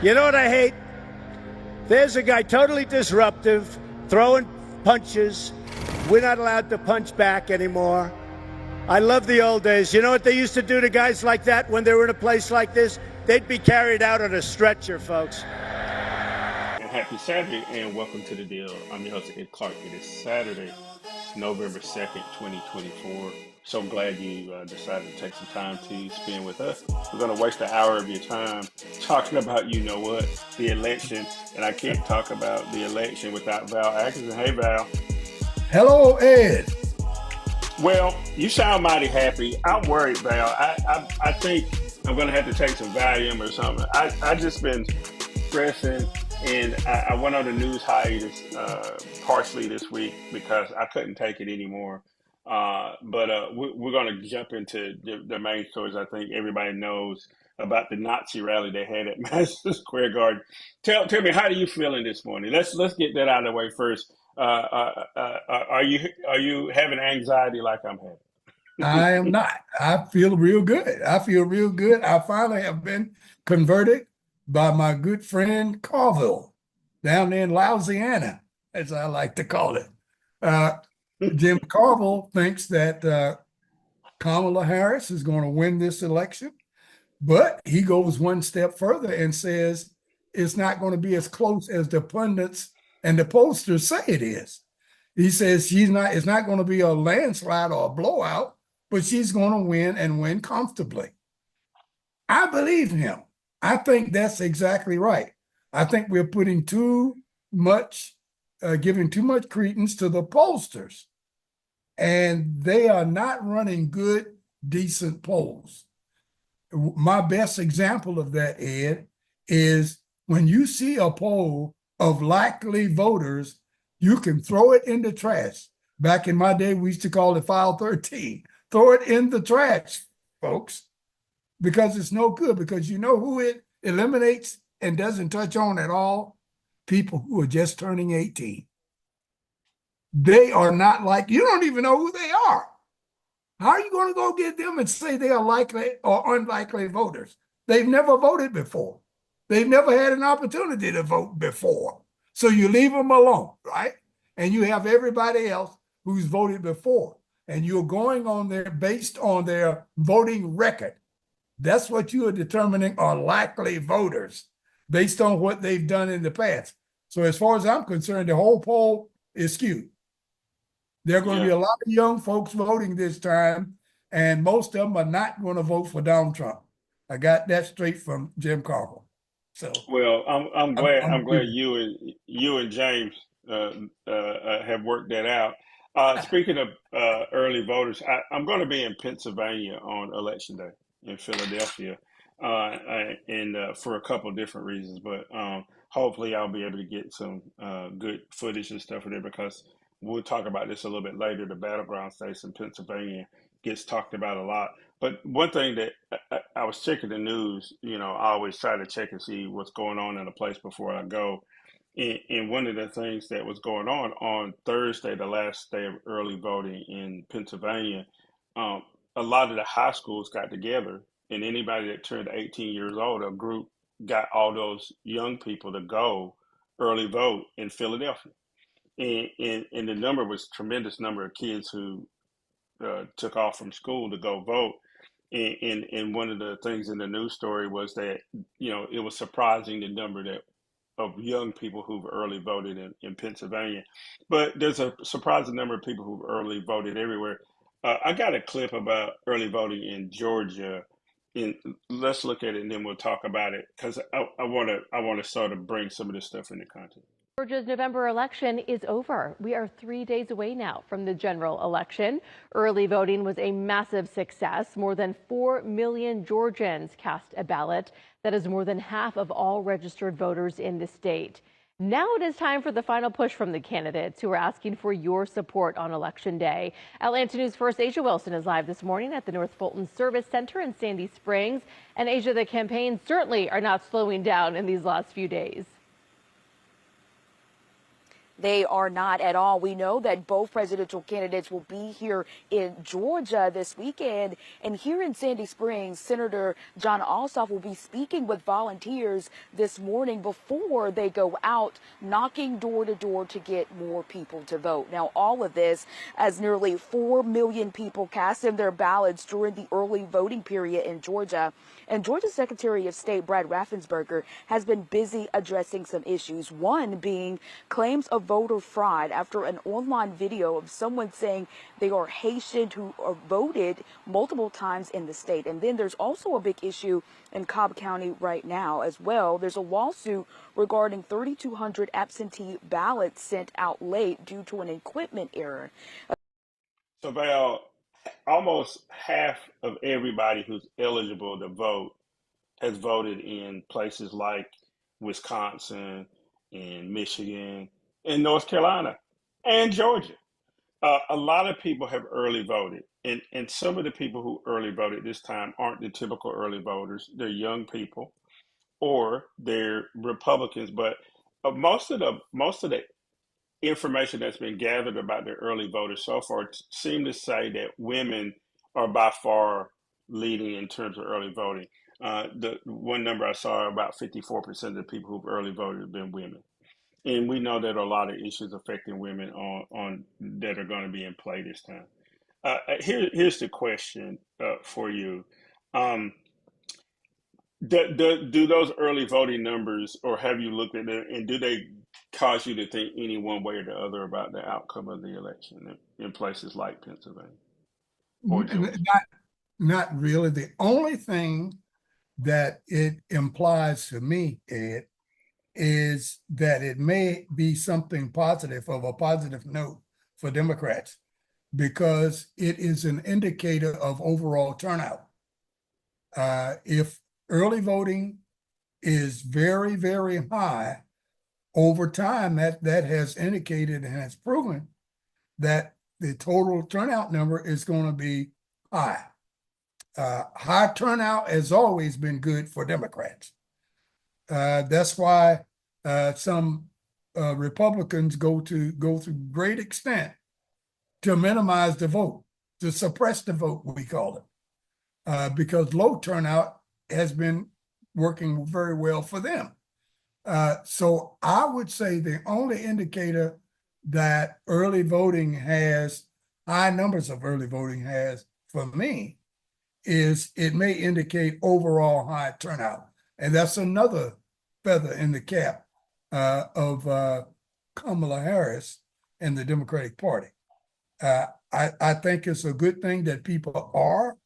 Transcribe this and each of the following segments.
You know what I hate? There's a guy totally disruptive, throwing punches. We're not allowed to punch back anymore. I love the old days. You know what they used to do to guys like that when they were in a place like this? They'd be carried out on a stretcher, folks. And happy Saturday, and welcome to The Deal. I'm your host, Ed Clark. It is Saturday, November 2nd, 2024. So glad you decided to take some time to spend with us. We're going to waste an hour of your time talking about, you know what, the election. And I can't talk about the election without Val Atkinson. Hey, Val. Hello, Ed. Well, you sound mighty happy. I'm worried, Val. I think I'm going to have to take some Valium or something. I just been stressing, and I went on a news hiatus partially this week because I couldn't take it anymore. But we're going to jump into the main stories. I think everybody knows about the Nazi rally they had at Madison Square Garden. Tell me, how are you feeling this morning? Let's get that out of the way first. Are you having anxiety like I'm having? I am not. I feel real good. I finally have been converted by my good friend Carville down there in Louisiana, as I like to call it. Jim Carville thinks that Kamala Harris is going to win this election, but he goes one step further and says it's not going to be as close as the pundits and the pollsters say it is. He says it's not going to be a landslide or a blowout, but she's going to win and win comfortably. I believe him. I think that's exactly right. I think we're putting giving too much credence to the pollsters, and they are not running good, decent polls. My best example of that, Ed, is when you see a poll of likely voters, you can throw it in the trash. Back in my day, we used to call it file 13. Throw it in the trash, folks, because it's no good. Because you know who it eliminates and doesn't touch on at all? People who are just turning 18. They are not you don't even know who they are. How are you going to go get them and say they are likely or unlikely voters? They've never voted before. They've never had an opportunity to vote before. So you leave them alone, right? And you have everybody else who's voted before. And you're going on there based on their voting record. That's what you are determining are likely voters based on what they've done in the past. So as far as I'm concerned, the whole poll is skewed. There are going to be a lot of young folks voting this time, and most of them are not going to vote for Donald Trump. I got that straight from Jim Carville. So, well, I'm glad you and James have worked that out. Speaking of early voters, I'm going to be in Pennsylvania on Election Day in Philadelphia, and for a couple of different reasons. But hopefully, I'll be able to get some good footage and stuff there because we'll talk about this a little bit later. The battleground states in Pennsylvania gets talked about a lot. But one thing that I was checking the news, I always try to check and see what's going on in a place before I go. And one of the things that was going on Thursday, the last day of early voting in Pennsylvania, a lot of the high schools got together, and anybody that turned 18 years old, a group got all those young people to go early vote in Philadelphia. And the number was tremendous number of kids who took off from school to go vote. And one of the things in the news story was that, it was surprising the number of young people who've early voted in Pennsylvania. But there's a surprising number of people who've early voted everywhere. I got a clip about early voting in Georgia. And let's look at it and then we'll talk about it because I want to sort of bring some of this stuff into context. Georgia's November election is over. We are 3 days away now from the general election. Early voting was a massive success. More than 4 million Georgians cast a ballot. That is more than half of all registered voters in the state. Now it is time for the final push from the candidates who are asking for your support on Election Day. Atlanta News 1st Asia Wilson is live this morning at the North Fulton Service Center in Sandy Springs. And Asia, the campaigns certainly are not slowing down in these last few days. they are not at all. We know that both presidential candidates will be here in Georgia this weekend. And here in Sandy Springs, Senator John Ossoff will be speaking with volunteers this morning before they go out knocking door to door to get more people to vote. Now, all of this as nearly 4 million people cast in their ballots during the early voting period in Georgia. And Georgia's Secretary of State Brad Raffensperger has been busy addressing some issues, one being claims of voter fraud after an online video of someone saying they are Haitian who are voted multiple times in the state. And then there's also a big issue in Cobb County right now as well. There's a lawsuit regarding 3,200 absentee ballots sent out late due to an equipment error. So, Val, almost half of everybody who's eligible to vote has voted in places like Wisconsin and Michigan and North Carolina and Georgia. A lot of people have early voted, and some of the people who early voted this time aren't the typical early voters. They're young people or they're Republicans, but most of the information that's been gathered about the early voters so far seem to say that women are by far leading in terms of early voting. The one number I saw, about 54% of the people who've early voted have been women. And we know there are a lot of issues affecting women on that are going to be in play this time. Here's the question for you. Do those early voting numbers, or have you looked at them, and do they cause you to think any one way or the other about the outcome of the election in places like Pennsylvania or Georgia? Not really. The only thing that it implies to me, Ed, is that it may be something positive, of a positive note for Democrats, because it is an indicator of overall turnout. If early voting is very, very high, over time, that has indicated and has proven that the total turnout number is going to be high. High turnout has always been good for Democrats. That's why some Republicans go to great extent to minimize the vote, to suppress the vote, we call it, because low turnout has been working very well for them. So I would say the only indicator that early voting has, high numbers of early voting has, for me, is it may indicate overall high turnout. And that's another feather in the cap of Kamala Harris and the Democratic Party. I think it's a good thing that people are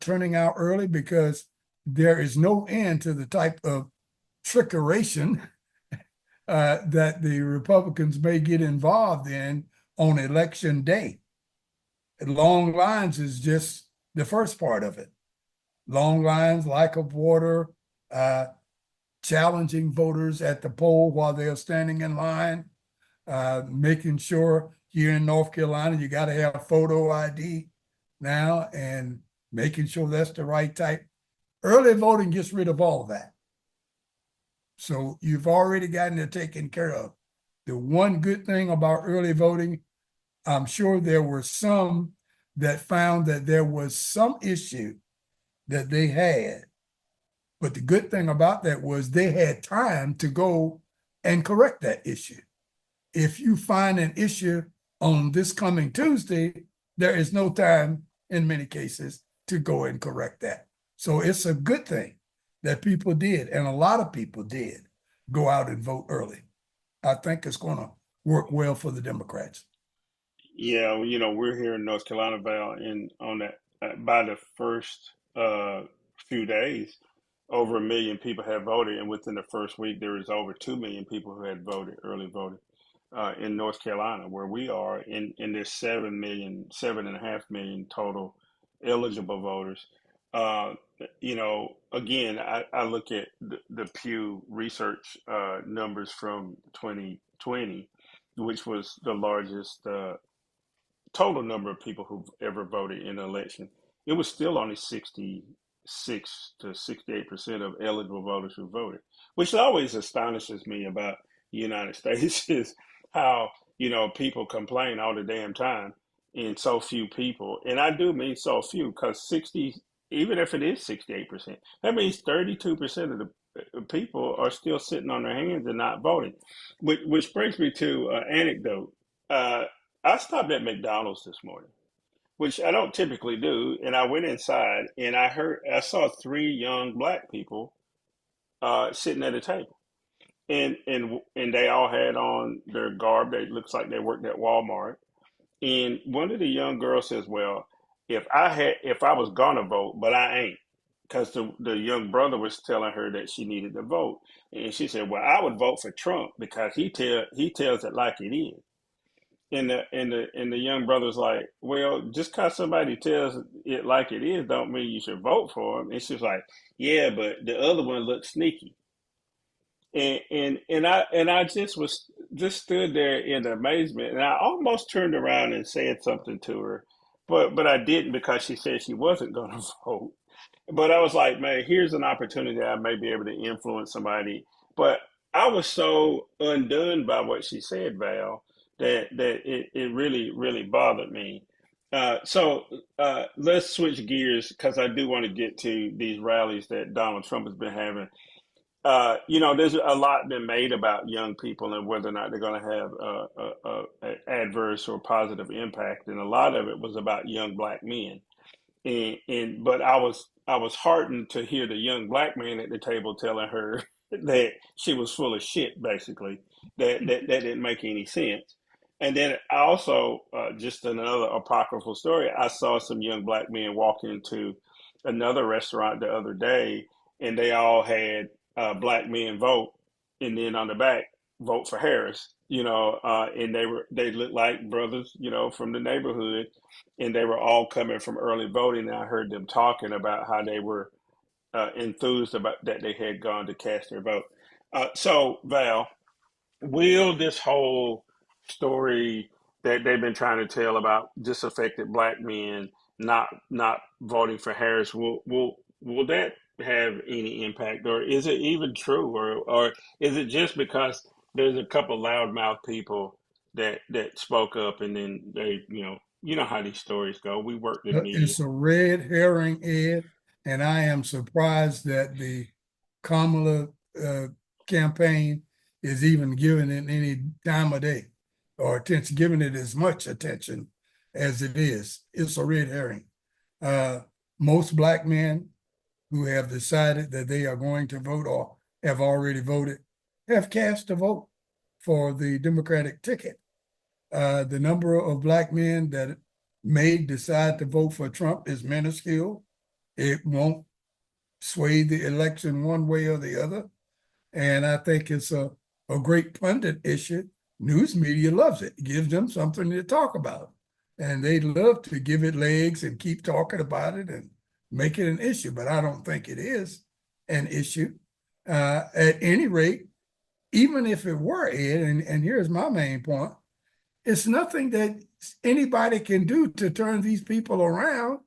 turning out early, because there is no end to the type of trickeration that the Republicans may get involved in on election day. Long lines is just the first part of it. Long lines, lack of water, challenging voters at the poll while they're standing in line, making sure here in North Carolina, you got to have photo ID now, and making sure that's the right type. Early voting gets rid of all of that. So you've already gotten it taken care of. The one good thing about early voting, I'm sure there were some that found that there was some issue that they had. But the good thing about that was they had time to go and correct that issue. If you find an issue on this coming Tuesday, there is no time in many cases to go and correct that. So it's a good thing that people did, and a lot of people did, go out and vote early. I think it's going to work well for the Democrats. Yeah, we're here in North Carolina, Val, and on that by the first few days, over 1 million people had voted, and within the first week, there was over 2 million people who had early voted in North Carolina, where we are, and there's 7.5 million total eligible voters. Again, I look at the Pew Research numbers from 2020, which was the largest total number of people who've ever voted in an election. It was still only 66 to 68% of eligible voters who voted, which always astonishes me about the United States is how, people complain all the damn time and so few people. And I do mean so few, because 60, even if it is 68%, that means 32% of the people are still sitting on their hands and not voting. Which brings me to an anecdote. I stopped at McDonald's this morning, which I don't typically do, and I went inside and I saw three young black people sitting at a table, and they all had on their garb. They looks like they worked at Walmart. And one of the young girls says, "Well, if I was gonna vote, but I ain't," because the young brother was telling her that she needed to vote, and she said, "Well, I would vote for Trump because he tells it like it is." And the young brother's like, "Well, just because somebody tells it like it is, don't mean you should vote for him." And she's like, "Yeah, but the other one looks sneaky." And I just stood there in amazement, and I almost turned around and said something to her, but I didn't, because she said she wasn't going to vote. But I was like, man, here's an opportunity I may be able to influence somebody. But I was so undone by what she said, Val, that it really, really bothered me. So let's switch gears, because I do want to get to these rallies that Donald Trump has been having. There's a lot been made about young people and whether or not they're going to have a adverse or positive impact, and a lot of it was about young black men. But I was heartened to hear the young black man at the table telling her that she was full of shit, basically, that didn't make any sense. And then I also, just another apocryphal story, I saw some young black men walk into another restaurant the other day, and they all had black men vote, and then on the back, vote for Harris. And they looked like brothers, from the neighborhood, and they were all coming from early voting. And I heard them talking about how they were enthused about that they had gone to cast their vote. So, Val, will this whole story that they've been trying to tell about disaffected black men not voting for Harris, will that have any impact, or is it even true, or is it just because there's a couple loudmouth people that spoke up, and then they, how these stories go. We worked in media. It's a red herring, Ed, and I am surprised that the Kamala campaign is even giving it any time of day or attention, giving it as much attention as it is. It's a red herring. Most black men who have decided that they are going to vote or have already voted have cast a vote for the Democratic ticket. The number of black men that may decide to vote for Trump is minuscule. It won't sway the election one way or the other. And I think it's a great pundit issue. News media loves it. It gives them something to talk about. And they love to give it legs and keep talking about it and make it an issue. But I don't think it is an issue. At any rate, even if it were, Ed, and here's my main point, it's nothing that anybody can do to turn these people around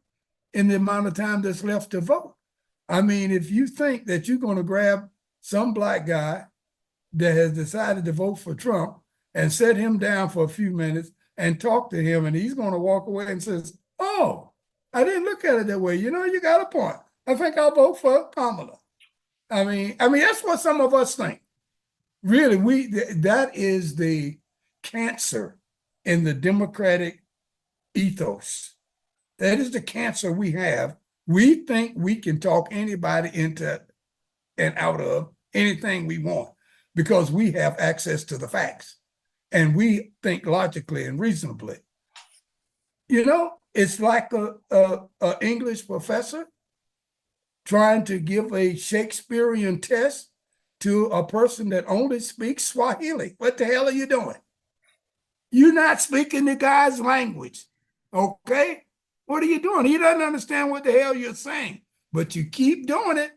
in the amount of time that's left to vote. I mean, if you think that you're going to grab some black guy that has decided to vote for Trump and set him down for a few minutes and talk to him, and he's going to walk away and says, "Oh, I didn't look at it that way. You got a point. I think I'll vote for Kamala." I mean, that's what some of us think. Really, that is the cancer in the Democratic ethos. That is the cancer we have. We think we can talk anybody into and out of anything we want because we have access to the facts and we think logically and reasonably. It's like a English professor trying to give a Shakespearean test to a person that only speaks Swahili. What the hell are you doing? You're not speaking the guy's language, okay? What are you doing? He doesn't understand what the hell you're saying, but you keep doing it.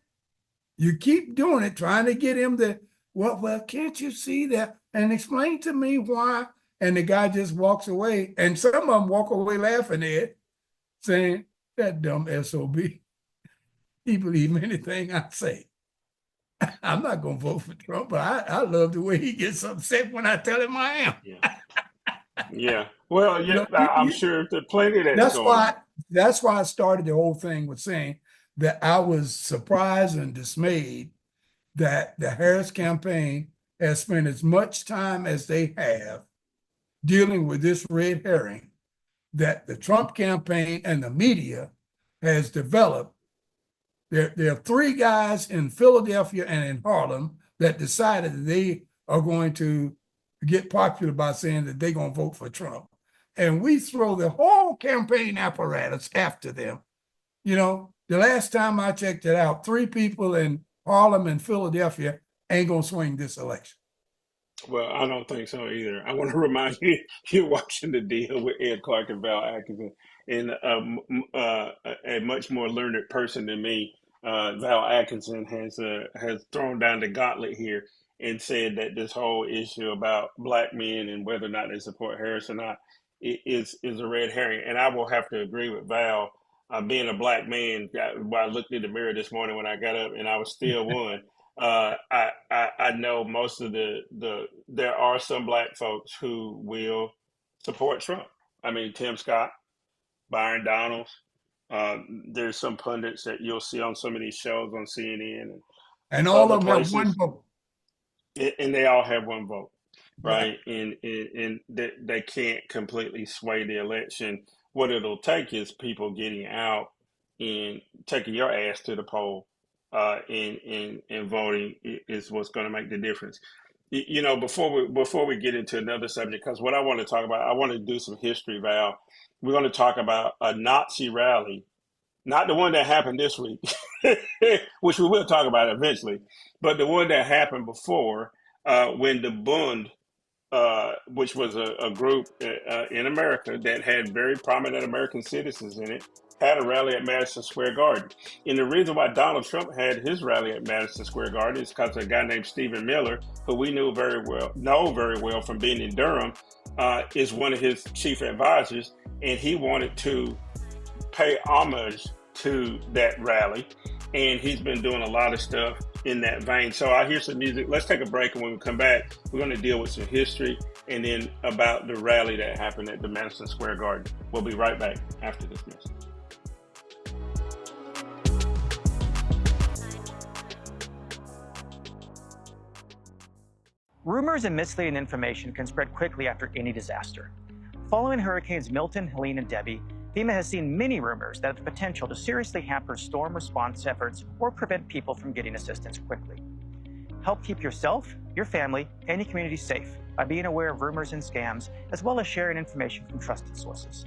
You keep doing it, trying to get him to, well, can't you see that? And explain to me why. And the guy just walks away. And some of them walk away laughing at it, saying, that dumb SOB. He believes anything I say. I'm not going to vote for Trump, but I love the way he gets upset when I tell him I am. Yeah. Yeah. Well, You yeah, know, I'm sure there's plenty that's that's going on. why that's why I started the whole thing with saying that I was surprised and dismayed that the Harris campaign has spent as much time as they have dealing with this red herring that the Trump campaign and the media has developed. There are three guys in Philadelphia and in Harlem that decided that they are going to get popular by saying that they're going to vote for Trump. And we throw the whole campaign apparatus after them. You know, the last time I checked it out, three people in Harlem and Philadelphia ain't going to swing this election. Well, I don't think so either. I want to remind you, you're watching The Deal with Ed Clark and Val Atkinson, and a much more learned person than me. Val Atkinson has thrown down the gauntlet here and said that this whole issue about black men and whether or not they support Harris or not is a red herring. And I will have to agree with Val. Being a black man, I looked in the mirror this morning when I got up, and I was still one. I know most of there are some black folks who will support Trump. I mean, Tim Scott, Byron Donalds. There's some pundits that you'll see on some of these shows on CNN and And all other of them have one places, vote. and they all have one vote, Right. right? And they can't completely sway the election. What it'll take is people getting out and taking your ass to the poll, and voting is what's going to make the difference. You know, before we get into another subject, because what I want to talk about, I want to do some history, Val. We're going to talk about a Nazi rally, not the one that happened this week, which we will talk about eventually, but the one that happened before, when the Bund, which was a group in America that had very prominent American citizens in it, had a rally at Madison Square Garden. And the reason why Donald Trump had his rally at Madison Square Garden is because a guy named Stephen Miller, who we know very well from being in Durham, is one of his chief advisors, and he wanted to pay homage to that rally. And he's been doing a lot of stuff in that vein. So I hear some music. Let's take a break, and when we come back, we're going to deal with some history and then about the rally that happened at the Madison Square Garden. We'll be right back after this message. Rumors and misleading information can spread quickly after any disaster. Following Hurricanes Milton, Helene, and Debbie, FEMA has seen many rumors that have the potential to seriously hamper storm response efforts or prevent people from getting assistance quickly. Help keep yourself, your family, and your community safe by being aware of rumors and scams, as well as sharing information from trusted sources.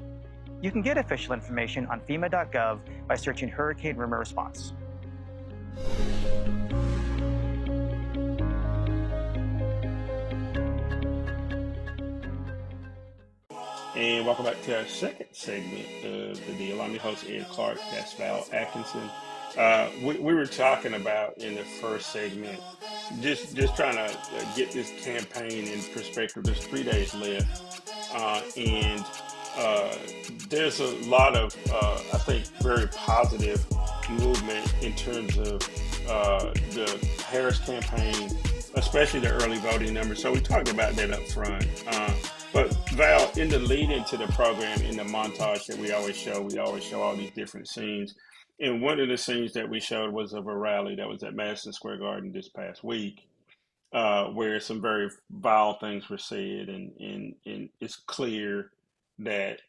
You can get official information on FEMA.gov by searching Hurricane Rumor Response. And welcome back to our second segment of The Deal. I'm your host, Ed Clark. That's Val Atkinson. We were talking about in the first segment, just trying to get this campaign in perspective. There's 3 days left, and there's a lot of, I think, very positive movement in terms of the Harris campaign, especially the early voting numbers. So we talked about that up front. But Val, in the lead into the program, in the montage that we always show all these different scenes. And one of the scenes that we showed was of a rally that was at Madison Square Garden this past week, where some very vile things were said. And it's clear that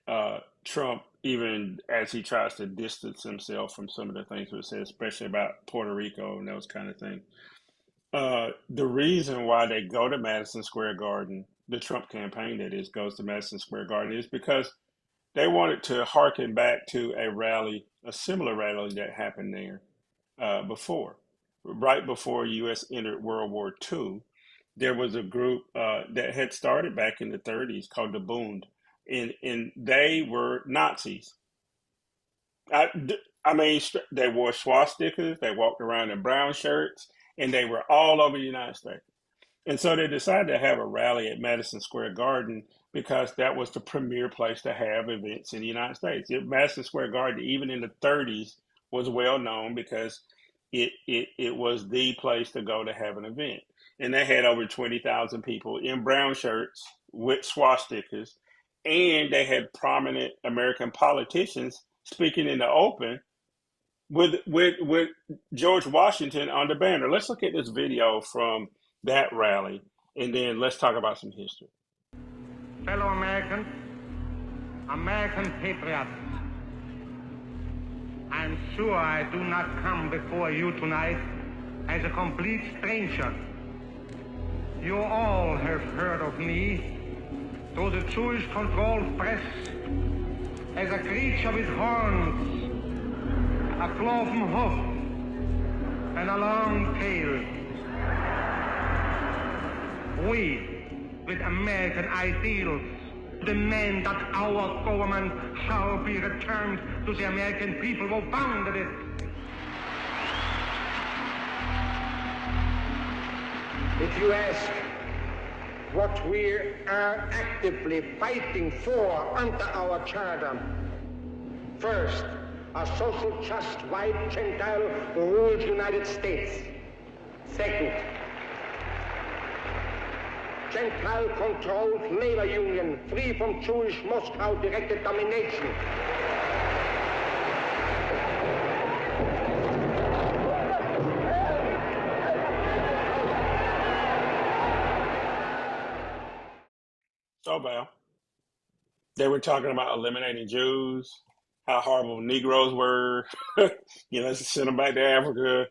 Trump, even as he tries to distance himself from some of the things that were said, especially about Puerto Rico and those kind of things, the reason why they go to Madison Square Garden, the Trump campaign that is, goes to Madison Square Garden, is because they wanted to harken back to a similar rally that happened there before. Right before U.S. entered World War II, there was a group that had started back in the 30s called the Bund, and they were Nazis. I mean, they wore swastikas, they walked around in brown shirts, and they were all over the United States. And so they decided to have a rally at Madison Square Garden because that was the premier place to have events in the United States. Madison Square Garden, even in the 30s, was well known because it was the place to go to have an event. And they had over 20,000 people in brown shirts with swastikas, and they had prominent American politicians speaking in the open with George Washington on the banner. Let's look at this video from that rally, and then let's talk about some history. Fellow Americans, American patriots, I'm sure I do not come before you tonight as a complete stranger. You all have heard of me through the Jewish-controlled press as a creature with horns, a cloven hoof, and a long tail. We, with American ideals, demand that our government shall be returned to the American people who founded it. If you ask what we are actively fighting for under our charter, first, a social just white Gentile ruled United States. Second, Gentile-controlled labor union free from Jewish Moscow-directed domination. So, Val, they were talking about eliminating Jews, how horrible Negroes were, send them back to Africa,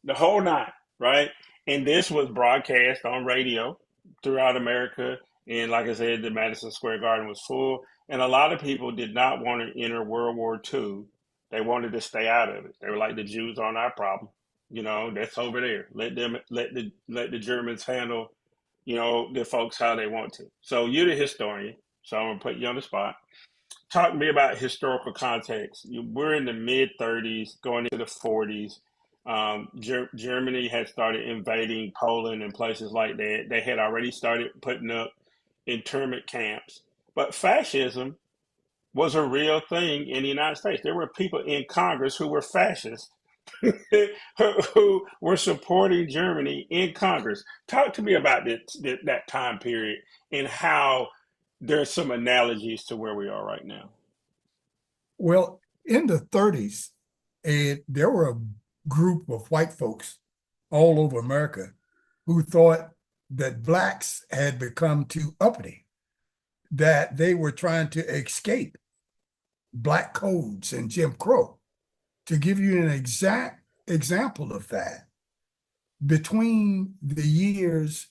the whole nine, right? And this was broadcast on radio throughout America. And like I said, the Madison Square Garden was full. And a lot of people did not want to enter World War II. They wanted to stay out of it. They were like, the Jews aren't our problem. That's over there. Let the Germans handle, the folks how they want to. So you're the historian. So I'm going to put you on the spot. Talk to me about historical context. We're in the mid-30s, going into the 40s. Germany had started invading Poland and places like that. They had already started putting up internment camps. But fascism was a real thing in the United States. There were people in Congress who were fascists, who were supporting Germany in Congress. Talk to me about that time period and how there's some analogies to where we are right now. Well, in the 30s, there were a group of white folks all over America who thought that blacks had become too uppity, that they were trying to escape black codes and Jim Crow. To give you an exact example of that, between the years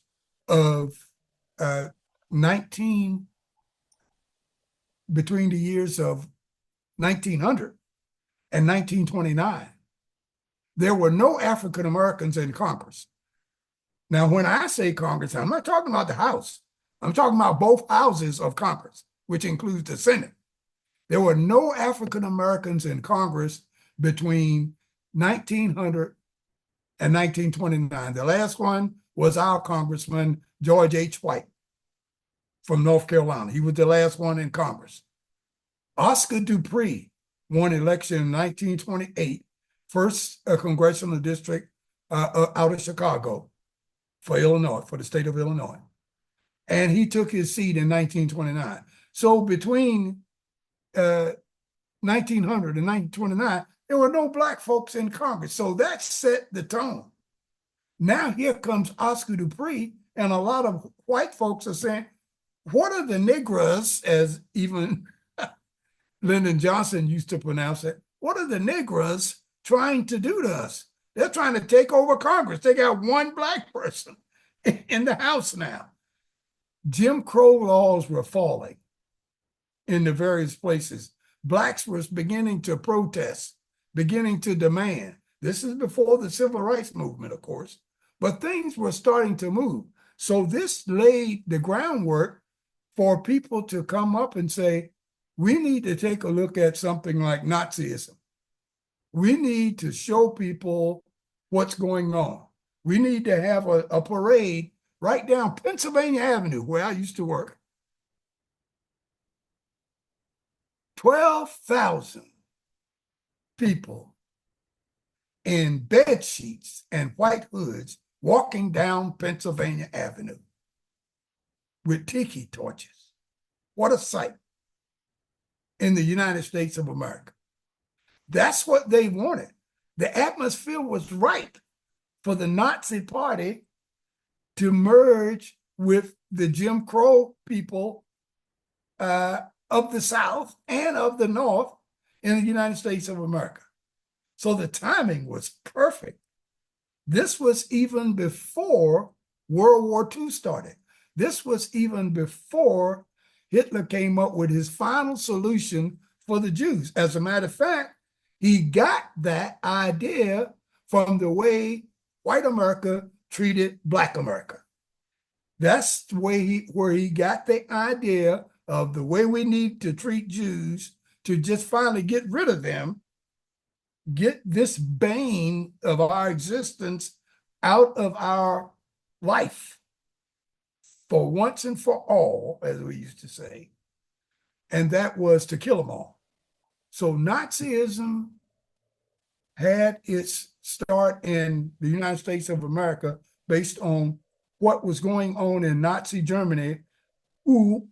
of 1900 and 1929, there were no African Americans in Congress. Now, when I say Congress, I'm not talking about the House. I'm talking about both houses of Congress, which includes the Senate. There were no African Americans in Congress between 1900 and 1929. The last one was our Congressman, George H. White from North Carolina. He was the last one in Congress. Oscar Dupree won election in 1928, first congressional district out of Chicago for Illinois, for the state of Illinois. And he took his seat in 1929. So between 1900 and 1929, there were no black folks in Congress. So that set the tone. Now here comes Oscar Dupree, and a lot of white folks are saying, what are the Negras, as even Lyndon Johnson used to pronounce it, what are the Negras trying to do to us? They're trying to take over Congress. They got one black person in the House now. Jim Crow laws were falling in the various places. Blacks were beginning to protest, beginning to demand. This is before the Civil Rights Movement, of course, but things were starting to move. So this laid the groundwork for people to come up and say, we need to take a look at something like Nazism. We need to show people what's going on. We need to have a parade right down Pennsylvania Avenue, where I used to work. 12,000 people in bed sheets and white hoods walking down Pennsylvania Avenue with tiki torches. What a sight in the United States of America. That's what they wanted. The atmosphere was right for the Nazi Party to merge with the Jim Crow people of the South and of the North in the United States of America. So the timing was perfect. This was even before World War II started. This was even before Hitler came up with his final solution for the Jews. As a matter of fact, he got that idea from the way white America treated Black America. That's the way where he got the idea of the way we need to treat Jews to just finally get rid of them, get this bane of our existence out of our life for once and for all, as we used to say, and that was to kill them all. So Nazism had its start in the United States of America based on what was going on in Nazi Germany, who,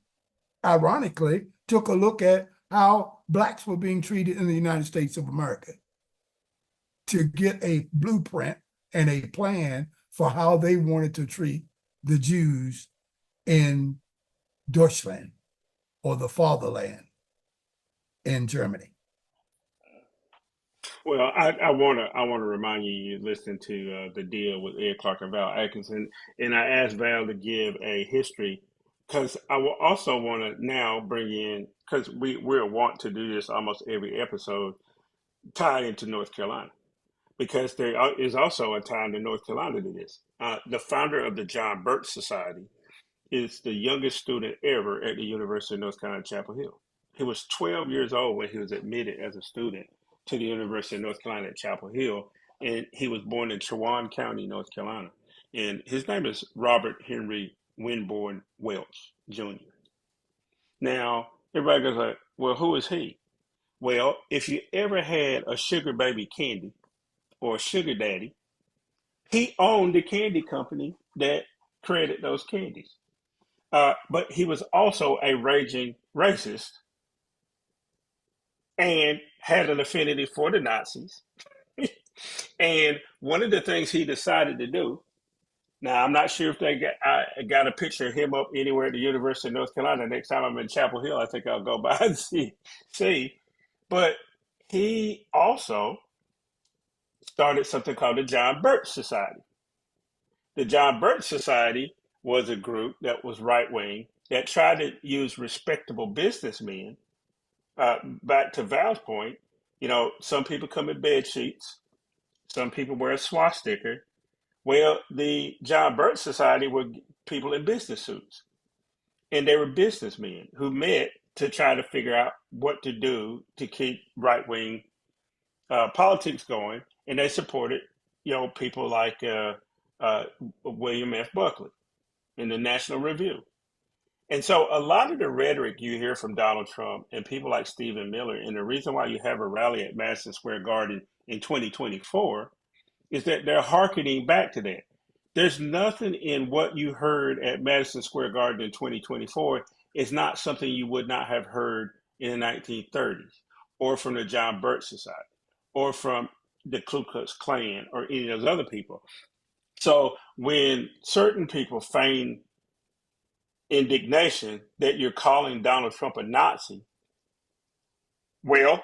ironically, took a look at how Blacks were being treated in the United States of America to get a blueprint and a plan for how they wanted to treat the Jews in Deutschland, or the fatherland in Germany. Well, I want to remind you, you listened to the deal with Ed Clark and Val Atkinson, and I asked Val to give a history, because I will also want to now bring in, because we're want to do this almost every episode, tie into North Carolina, because there is also a tie into North Carolina to this. The founder of the John Birch Society is the youngest student ever at the University of North Carolina, Chapel Hill. He was 12 years old when he was admitted as a student to the University of North Carolina at Chapel Hill, and he was born in Chowan County, North Carolina. And his name is Robert Henry Winborn Welch, Jr. Now, everybody goes like, well, who is he? Well, if you ever had a sugar baby candy or a sugar daddy, he owned the candy company that created those candies. But he was also a raging racist and had an affinity for the Nazis. And one of the things he decided to do, now I'm not sure if I got a picture of him up anywhere at the University of North Carolina. Next time I'm in Chapel Hill, I think I'll go by and see. But he also started something called the John Birch Society. The John Birch Society was a group that was right-wing that tried to use respectable businessmen. Back to Val's point, some people come in bed sheets, some people wear a swastika. Well, the John Birch Society were people in business suits, and they were businessmen who met to try to figure out what to do to keep right-wing politics going, and they supported, people like William F. Buckley in the National Review. And so a lot of the rhetoric you hear from Donald Trump and people like Stephen Miller, and the reason why you have a rally at Madison Square Garden in 2024 is that they're hearkening back to that. There's nothing in what you heard at Madison Square Garden in 2024 is not something you would not have heard in the 1930s or from the John Birch Society or from the Ku Klux Klan or any of those other people. So when certain people feign indignation that you're calling Donald Trump a Nazi, well,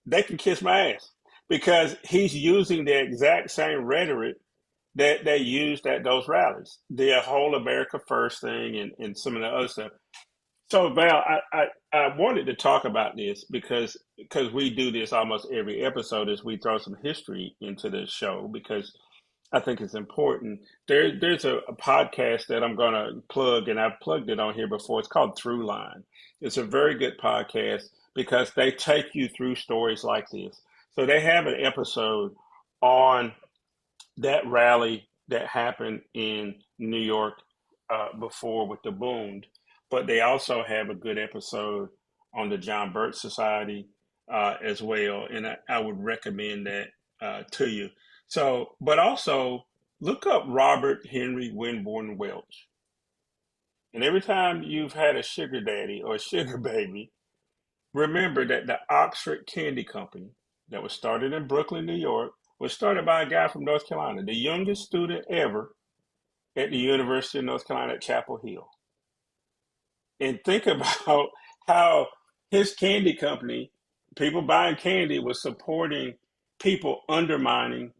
they can kiss my ass, because he's using the exact same rhetoric that they used at those rallies, the whole America First thing and some of the other stuff. So, Val, I wanted to talk about this because we do this almost every episode as we throw some history into the show, because I think it's important. There's a podcast that I'm going to plug, and I've plugged it on here before. It's called Throughline. It's a very good podcast because they take you through stories like this. So they have an episode on that rally that happened in New York before with the Bund, but they also have a good episode on the John Birch Society as well. And I would recommend that to you. So, but also look up Robert Henry Winborn Welch. And every time you've had a sugar daddy or a sugar baby, remember that the Oxford Candy Company that was started in Brooklyn, New York, was started by a guy from North Carolina, the youngest student ever at the University of North Carolina at Chapel Hill. And think about how his candy company, people buying candy, was supporting people undermining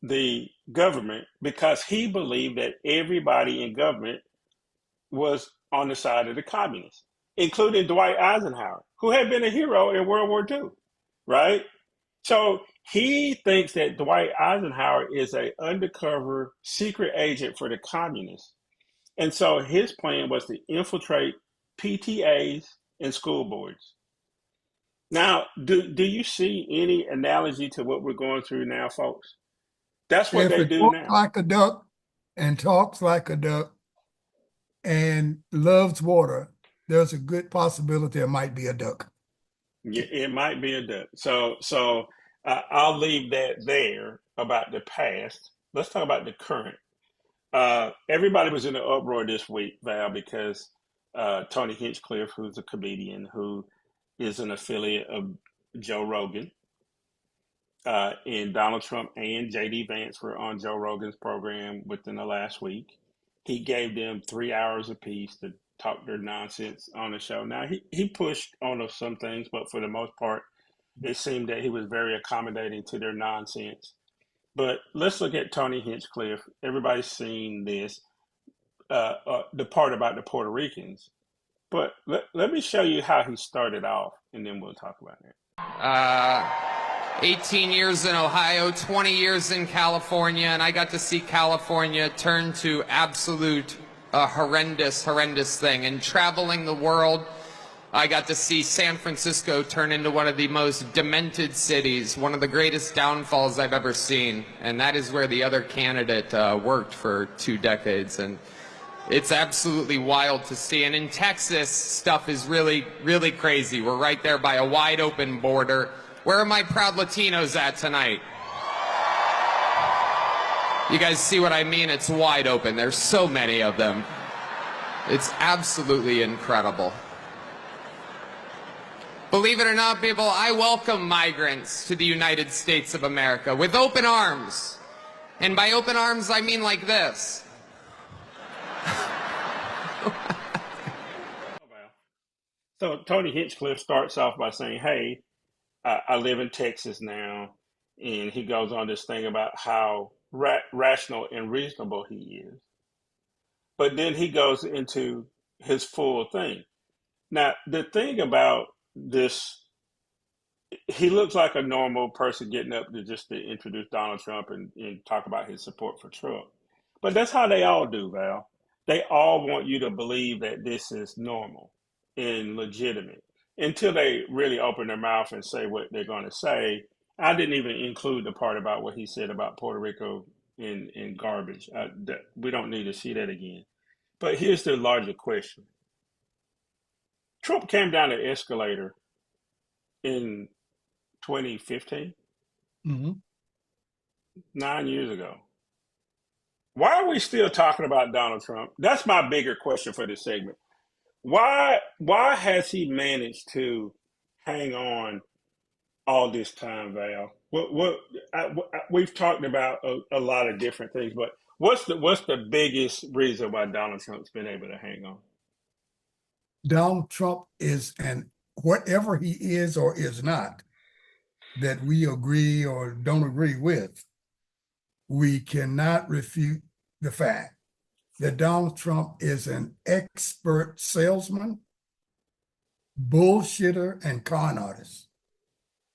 the government because he believed that everybody in government was on the side of the communists, including Dwight Eisenhower, who had been a hero in World War II, right? So he thinks that Dwight Eisenhower is an undercover secret agent for the communists. And so his plan was to infiltrate PTAs and school boards. Now, do you see any analogy to what we're going through now, folks? That's what If they it do walks now. like a duck and talks like a duck and loves water, there's a good possibility it might be a duck. Yeah, it might be a duck. So I'll leave that there about the past. Let's talk about the current. Everybody was in an uproar this week, Val, because Tony Hinchcliffe, who's a comedian who is an affiliate of Joe Rogan, and Donald Trump and J.D. Vance were on Joe Rogan's program within the last week. He gave them 3 hours apiece to talk their nonsense on the show. Now, he pushed on some things, but for the most part, it seemed that he was very accommodating to their nonsense. But let's look at Tony Hinchcliffe. Everybody's seen this, the part about the Puerto Ricans. But let me show you how he started off, and then we'll talk about it. 18 years in Ohio, 20 years in California, and I got to see California turn to absolute horrendous thing. And traveling the world, I got to see San Francisco turn into one of the most demented cities, one of the greatest downfalls I've ever seen. And that is where the other candidate worked for 2 decades. And it's absolutely wild to see. And in Texas, stuff is really, really crazy. We're right there by a wide open border. Where are my proud Latinos at tonight? You guys see what I mean? It's wide open. There's so many of them. It's absolutely incredible. Believe it or not, people, I welcome migrants to the United States of America with open arms. And by open arms, I mean like this. So Tony Hinchcliffe starts off by saying, hey, I live in Texas now, and he goes on this thing about how rational and reasonable he is. But then he goes into his full thing. Now, the thing about this, he looks like a normal person getting up to just to introduce Donald Trump and talk about his support for Trump. But that's how they all do, Val. They all want you to believe that this is normal and legitimate, until they really open their mouth and say what they're going to say. I didn't even include the part about what he said about Puerto Rico in garbage. We don't need to see that again. But here's the larger question. Trump came down the escalator in 2015, 9 years ago. Why are we still talking about Donald Trump? That's my bigger question for this segment. Why has he managed to hang on all this time, Val? We've talked about a lot of different things, but what's the biggest reason why Donald Trump's been able to hang on? Donald Trump is, and whatever he is or is not, that we agree or don't agree with, we cannot refute the fact that Donald Trump is an expert salesman, bullshitter, and con artist.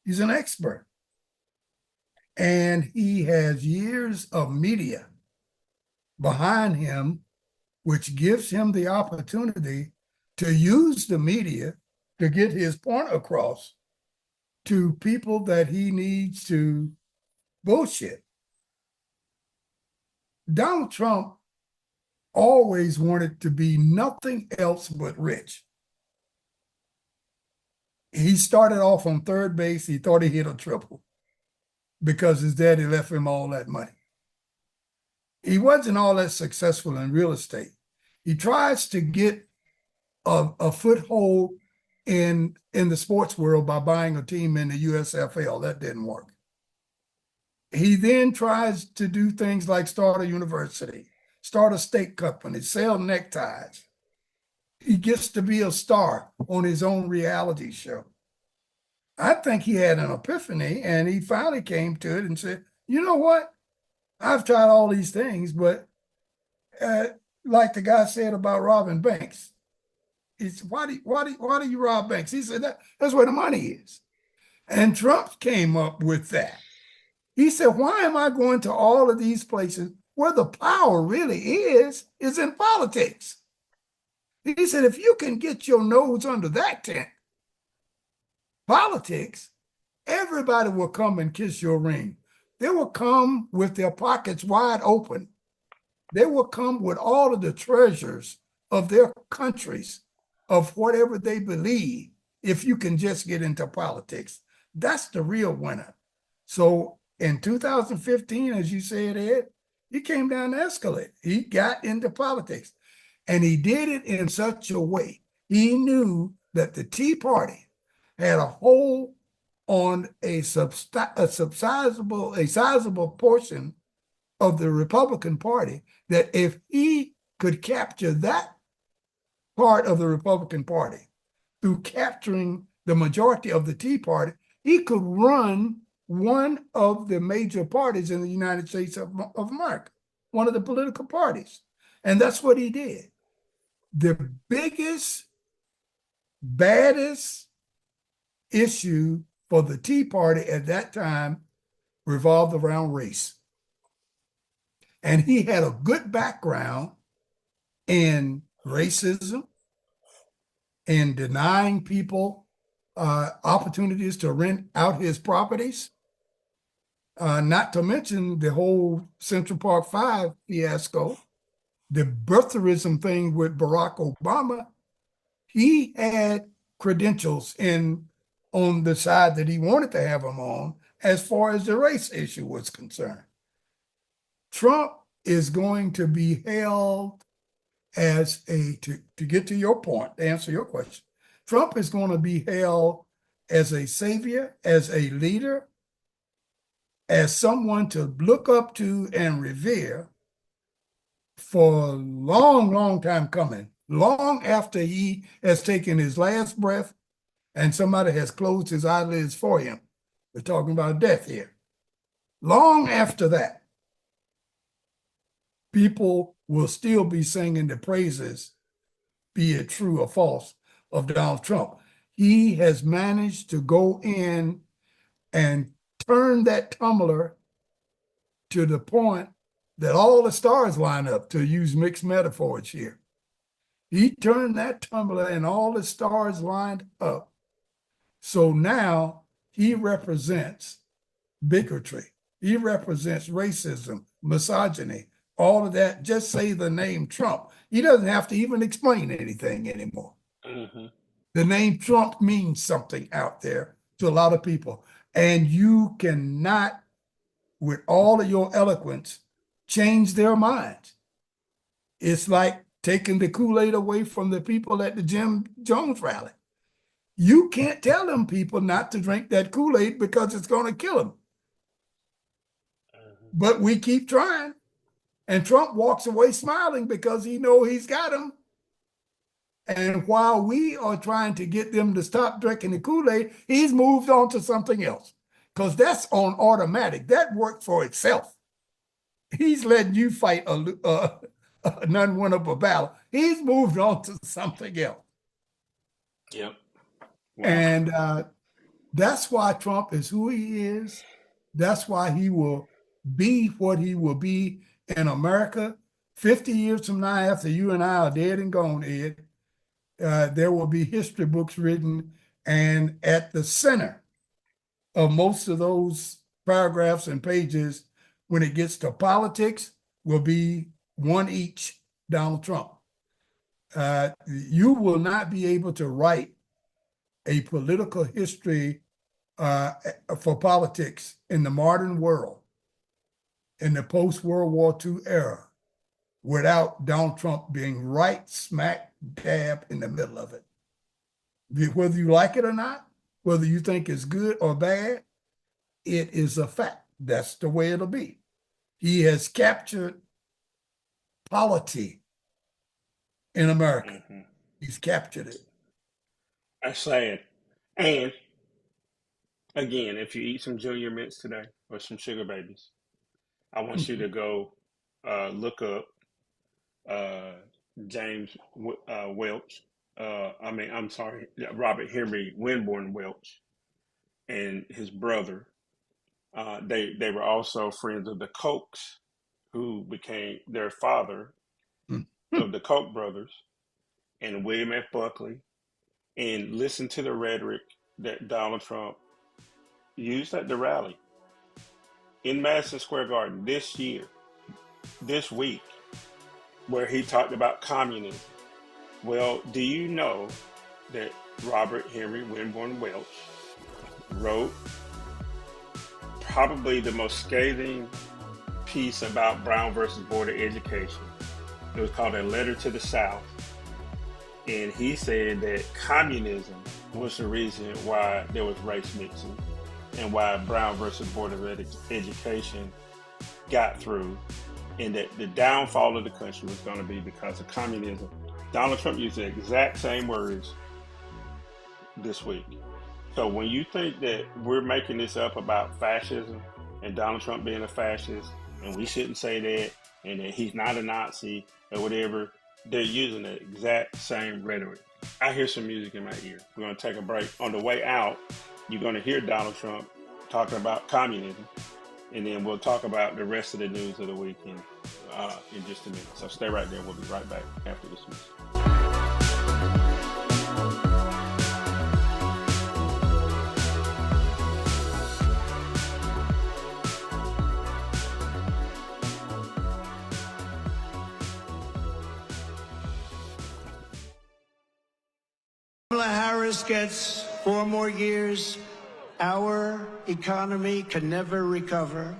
He's an expert. And he has years of media behind him, which gives him the opportunity to use the media to get his point across to people that he needs to bullshit. Donald Trump always wanted to be nothing else but rich. He started off on third base. He thought he hit a triple. because his daddy left him all that money. He wasn't all that successful in real estate. He tries to get a foothold in the sports world by buying a team in the USFL. That didn't work. He then tries to do things like start a university, start a steak company, sell neckties. He gets to be a star on his own reality show. I think he had an epiphany, and he finally came to it and said, you know what? I've tried all these things, but like the guy said about robbing banks, it's why do you rob banks? He said that's where the money is. And Trump came up with that. He said, why am I going to all of these places where the power really is in politics? He said, if you can get your nose under that tent, politics, everybody will come and kiss your ring. They will come with their pockets wide open. They will come with all of the treasures of their countries, of whatever they believe, if you can just get into politics. That's the real winner. So in 2015, as you said, Ed, he came down the escalator. He got into politics, and he did it in such a way. He knew that the Tea Party had a hold on a sizable portion of the Republican Party, that if he could capture that part of the Republican Party through capturing the majority of the Tea Party, he could run one of the major parties in the United States of America, one of the political parties. And that's what he did. The biggest, baddest issue for the Tea Party at that time revolved around race. And he had a good background in racism, in denying people opportunities to rent out his properties, not to mention the whole Central Park 5 fiasco, the birtherism thing with Barack Obama. He had credentials on the side that he wanted to have them on as far as the race issue was concerned. Trump is going to be held as to get to your point, to answer your question, Trump is going to be held as a savior, as a leader, as someone to look up to and revere for a long, long time coming, long after he has taken his last breath and somebody has closed his eyelids for him. We're talking about death here. Long after that, people will still be singing the praises, be it true or false, of Donald Trump. He has managed to go in and turn that tumbler to the point that all the stars line up, to use mixed metaphors here. He turned that tumbler and all the stars lined up. So now he represents bigotry. He represents racism, misogyny, all of that. Just say the name Trump. He doesn't have to even explain anything anymore. Mm-hmm. The name Trump means something out there to a lot of people. And you cannot, with all of your eloquence, change their minds. It's like taking the Kool-Aid away from the people at the Jim Jones rally. You can't tell them people not to drink that Kool-Aid because it's going to kill them. Mm-hmm. But we keep trying. And Trump walks away smiling because he knows he's got them. And while we are trying to get them to stop drinking the Kool-Aid, he's moved on to something else, because that's on automatic. That worked for itself. He's letting you fight a non-winnable battle. He's moved on to something else. Yep. Wow. And that's why Trump is who he is. That's why he will be what he will be in America. 50 years from now, after you and I are dead and gone, Ed, there will be history books written, and at the center of most of those paragraphs and pages, when it gets to politics, will be one each Donald Trump. You will not be able to write a political history for politics in the modern world, in the post-World War II era, without Donald Trump being right smack dab in the middle of it. Whether you like it or not, whether you think it's good or bad, it is a fact. That's the way it'll be. He has captured polity in America. Mm-hmm. He's captured it. That's sad. And again, if you eat some Junior Mints today or some Sugar Babies, I want you to go look up James Welch. Robert Henry Winborn Welch and his brother. They were also friends of the Kochs, who became their father of the Koch brothers, and William F. Buckley. And listen to the rhetoric that Donald Trump used at the rally in Madison Square Garden this week, where he talked about communism. Well, do you know that Robert Henry Winborn Welch wrote probably the most scathing piece about Brown versus Board of Education? It was called A Letter to the South. And he said that communism was the reason why there was race mixing and why Brown versus Board of Education got through, and that the downfall of the country was going to be because of communism. Donald Trump used the exact same words this week. So when you think that we're making this up about fascism and Donald Trump being a fascist, and we shouldn't say that, and that he's not a Nazi or whatever, they're using the exact same rhetoric. I hear some music in my ear. We're going to take a break. On the way out, you're going to hear Donald Trump talking about communism, and then we'll talk about the rest of the news of the week in just a minute. So stay right there. We'll be right back after this music. Kamala Harris gets 4 more years, our economy can never recover.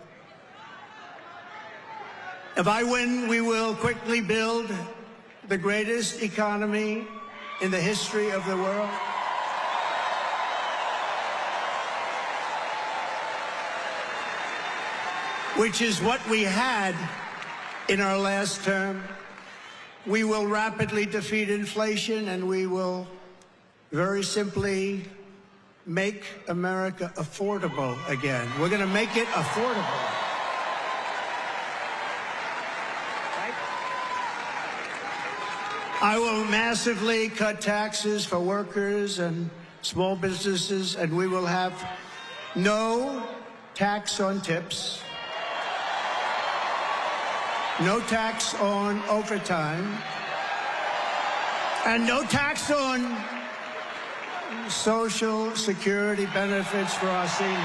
If I win, we will quickly build the greatest economy in the history of the world. Which is what we had in our last term. We will rapidly defeat inflation, and we will very simply make America affordable again. We're going to make it affordable. Right? I will massively cut taxes for workers and small businesses, and we will have no tax on tips, no tax on overtime, and no tax on Social Security benefits for our seniors.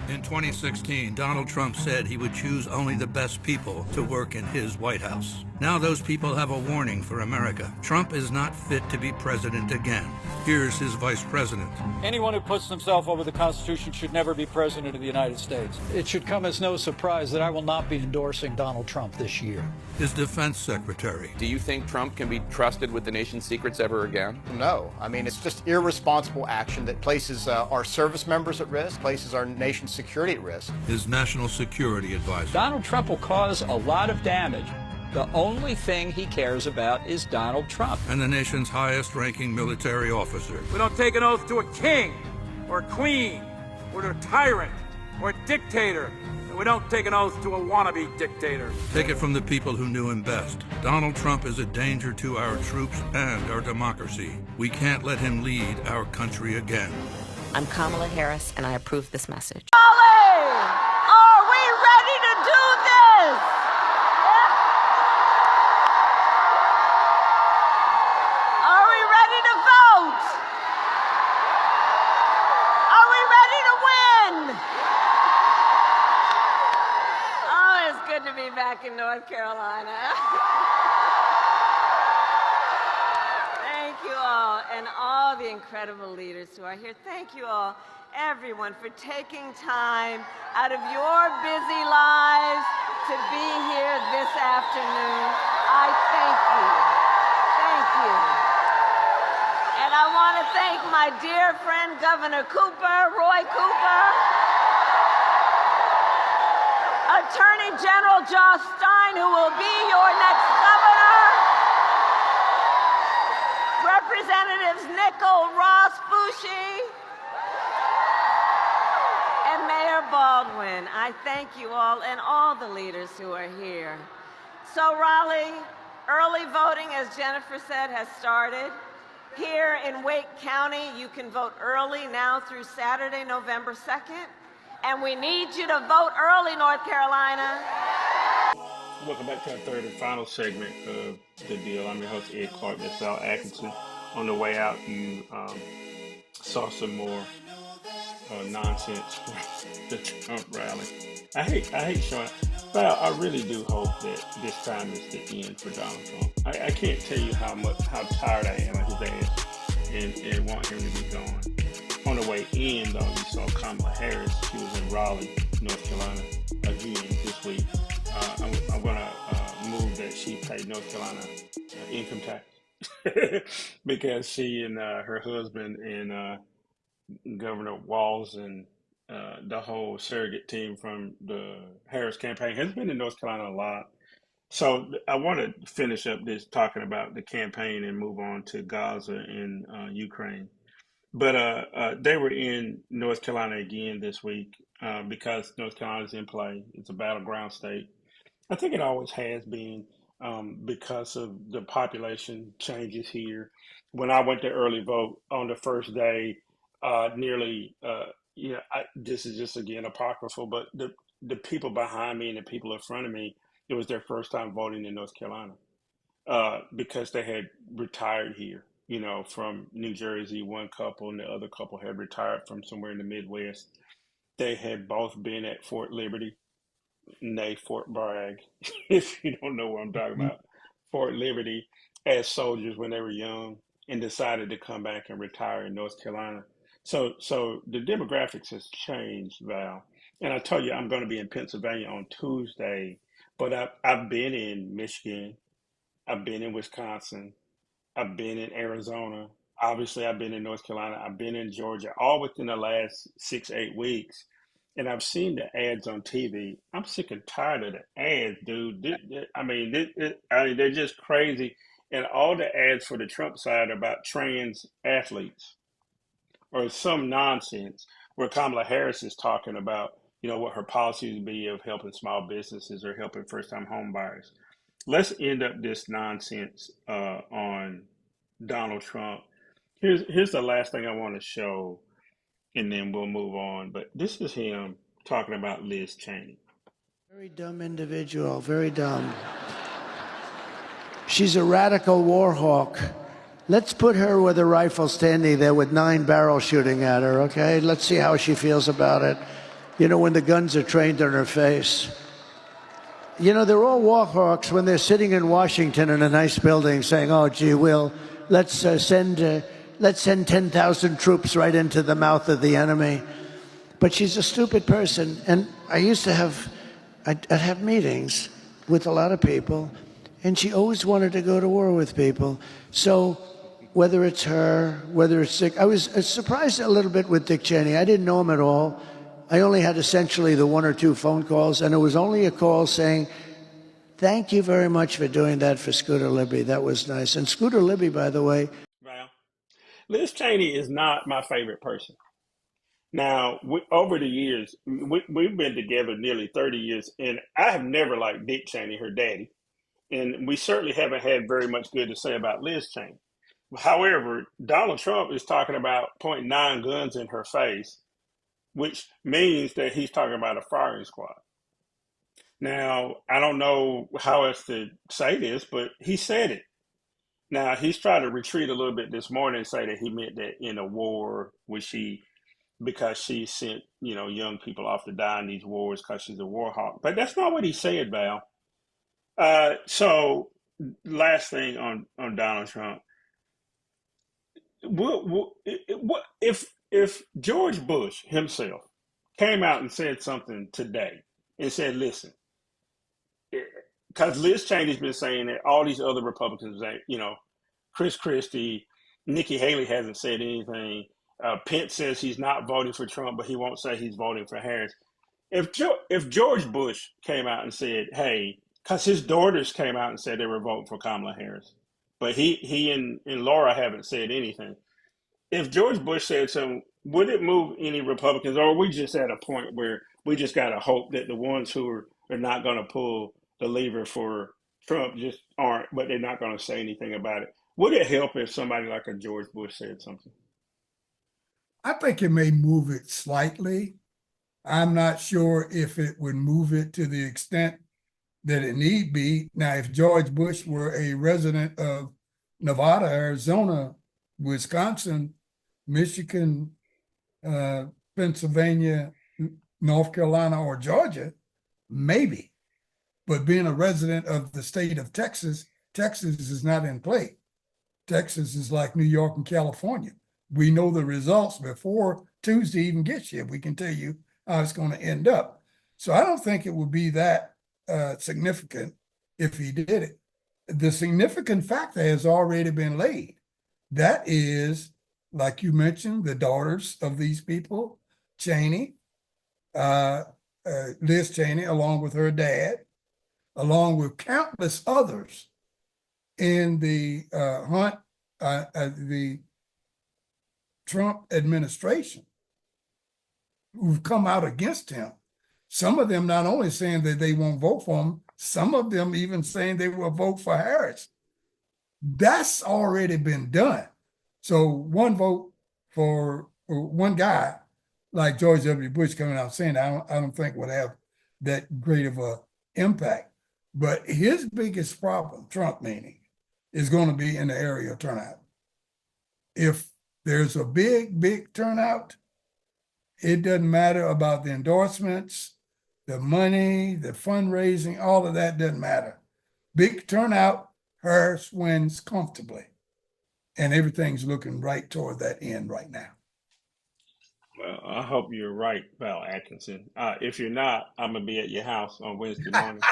In 2016, Donald Trump said he would choose only the best people to work in his White House. Now those people have a warning for America. Trump is not fit to be president again. Here's his vice president. Anyone who puts themselves over the Constitution should never be president of the United States. It should come as no surprise that I will not be endorsing Donald Trump this year. His defense secretary. Do you think Trump can be trusted with the nation's secrets ever again? No. I mean, it's just irresponsible action that places our service members at risk, places our nation's security at risk. His national security advisor. Donald Trump will cause a lot of damage. The only thing he cares about is Donald Trump. And the nation's highest-ranking military officer. We don't take an oath to a king or a queen or to a tyrant or a dictator. We don't take an oath to a wannabe dictator. Take it from the people who knew him best. Donald Trump is a danger to our troops and our democracy. We can't let him lead our country again. I'm Kamala Harris, and I approve this message. Are we ready to do this? Are we ready to vote? Are we ready to win? Oh, it's good to be back in North Carolina. Thank you all and all the incredible leaders who are here. Thank you all, everyone, for taking time out of your busy lives to be here this afternoon. I thank you. Thank you. And I want to thank my dear friend, Governor Cooper, Roy Cooper, Attorney General Josh Stein, who will be your next governor, Representatives Nickel, Ross, Bushi, and Mayor Baldwin. I thank you all and all the leaders who are here. So Raleigh, early voting, as Jennifer said, has started. Here in Wake County, you can vote early now through Saturday, November 2nd. And we need you to vote early, North Carolina. Welcome back to our third and final segment of The Deal. I'm your host, Ed Clark. That's Val Atkinson. On the way out, you saw some more nonsense from the Trump rally. I hate showing. Val, I really do hope that this time is the end for Donald Trump. I can't tell you how tired I am of his ass and want him to be gone. On the way in, though, you saw Kamala Harris. She was in Raleigh, North Carolina, again this week. I'm going to move that she paid North Carolina income tax because she and her husband and Governor Walz and the whole surrogate team from the Harris campaign has been in North Carolina a lot. So I want to finish up this talking about the campaign and move on to Gaza and Ukraine. But they were in North Carolina again this week because North Carolina is in play. It's a battleground state. I think it always has been because of the population changes here. When I went to early vote on the first day, this is just again apocryphal, but the people behind me and the people in front of me, it was their first time voting in North Carolina because they had retired here. You know, from New Jersey, one couple, and the other couple had retired from somewhere in the Midwest. They had both been at Fort Liberty, nay Fort Bragg, if you don't know what I'm talking about, Fort Liberty, as soldiers when they were young, and decided to come back and retire in North Carolina. So the demographics has changed, Val. And I told you I'm going to be in Pennsylvania on Tuesday, but I've been in Michigan, I've been in Wisconsin, I've been in Arizona. Obviously, I've been in North Carolina. I've been in Georgia, all within the last 6-8 weeks. And I've seen the ads on TV. I'm sick and tired of the ads, dude. They're just crazy. And all the ads for the Trump side are about trans athletes or some nonsense where Kamala Harris is talking about, what her policies would be of helping small businesses or helping first-time home buyers. Let's end up this nonsense on Donald Trump. Here's the last thing I want to show, and then we'll move on. But this is him talking about Liz Cheney. Very dumb individual, very dumb. She's a radical war hawk. Let's put her with a rifle standing there with 9 barrels shooting at her, okay? Let's see how she feels about it. When the guns are trained on her face. They're all war hawks when they're sitting in Washington in a nice building saying, oh, gee, let's send 10,000 troops right into the mouth of the enemy. But she's a stupid person. And I used to I'd have meetings with a lot of people, and she always wanted to go to war with people. So whether it's her, whether it's Dick, I was surprised a little bit with Dick Cheney. I didn't know him at all. I only had essentially the 1 or 2 phone calls, and it was only a call saying, thank you very much for doing that for Scooter Libby. That was nice. And Scooter Libby, by the way. Well, Liz Cheney is not my favorite person. Now, over the years, we've been together nearly 30 years, and I have never liked Dick Cheney, her daddy. And we certainly haven't had very much good to say about Liz Cheney. However, Donald Trump is talking about pointing 9 guns in her face, which means that he's talking about a firing squad. Now, I don't know how else to say this, but he said it. Now, he's trying to retreat a little bit this morning and say that he meant that in a war because she sent, young people off to die in these wars because she's a war hawk. But that's not what he said, Val. So last thing on Donald Trump. what if George Bush himself came out and said something today and said, "Listen," because Liz Cheney's been saying that all these other Republicans, Chris Christie, Nikki Haley hasn't said anything. Pence says he's not voting for Trump, but he won't say he's voting for Harris. If George Bush came out and said, "Hey," because his daughters came out and said they were voting for Kamala Harris, but he and Laura haven't said anything. If George Bush said something, would it move any Republicans, or are we just at a point where we just got to hope that the ones who are not going to pull the lever for Trump just aren't, but they're not going to say anything about it? Would it help if somebody like a George Bush said something? I think it may move it slightly. I'm not sure if it would move it to the extent that it need be. Now, if George Bush were a resident of Nevada, Arizona, Wisconsin, Michigan, Pennsylvania, North Carolina, or Georgia, maybe. But being a resident of the state of Texas, Texas is not in play. Texas is like New York and California. We know the results before Tuesday even gets here. We can tell you how it's going to end up. So I don't think it would be that significant if he did it. The significant factor has already been laid. That is, like you mentioned, the daughters of these people, Cheney, Liz Cheney, along with her dad, along with countless others in the the Trump administration who've come out against him. Some of them not only saying that they won't vote for him, some of them even saying they will vote for Harris. That's already been done. So one vote for one guy like George W. Bush coming out saying that, I don't think would have that great of a impact. But his biggest problem, Trump meaning, is going to be in the area of turnout. If there's a big turnout, it doesn't matter about the endorsements, the money, the fundraising, all of that doesn't matter. Big turnout, Harris wins comfortably. And everything's looking right toward that end right now. Well, I hope you're right, Val Atkinson. If you're not, I'm going to be at your house on Wednesday morning.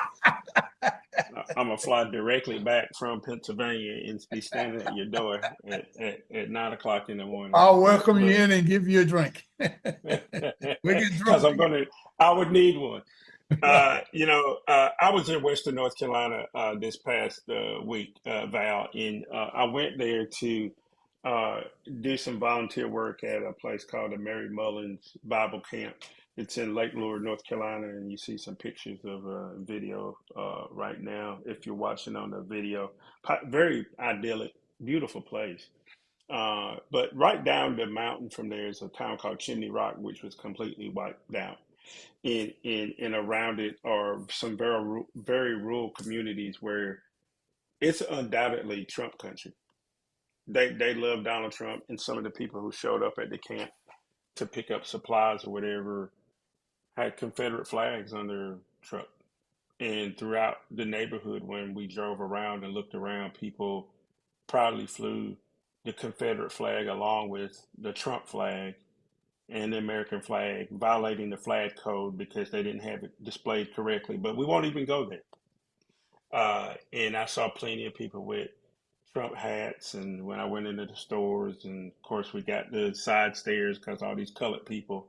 I'm going to fly directly back from Pennsylvania and be standing at your door at 9 o'clock in the morning. I'll welcome you in and give you a drink. We get drunk. Because I would need one. I was in Western North Carolina this past week, Val, and I went there to do some volunteer work at a place called the Mary Mullins Bible Camp. It's in Lake Lure, North Carolina, and you see some pictures of video right now. If you're watching on the video, very idyllic, beautiful place. But right down the mountain from there is a town called Chimney Rock, which was completely wiped out. And around it are some very rural communities where it's undoubtedly Trump country. They love Donald Trump, and some of the people who showed up at the camp to pick up supplies or whatever had Confederate flags on their truck. And throughout the neighborhood, when we drove around and looked around, people proudly flew the Confederate flag along with the Trump flag and the American flag, violating the flag code because they didn't have it displayed correctly. But we won't even go there. And I saw plenty of people with Trump hats, and when I went into the stores, and of course we got the side stares because all these colored people,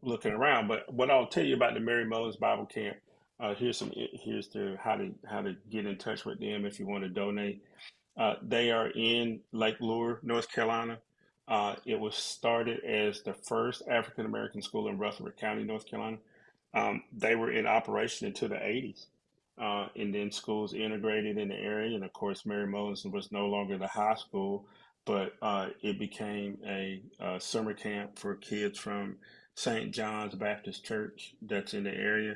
looking around. But what I'll tell you about the Mary Mullins Bible Camp, here's how to get in touch with them if you want to donate. They are in Lake Lure, North Carolina. It was started as the first African American school in Rutherford County, North Carolina. They were in operation until the 80s. And then schools integrated in the area. And of course, Mary Mullins was no longer the high school, but it became a summer camp for kids from St. John's Baptist Church that's in the area.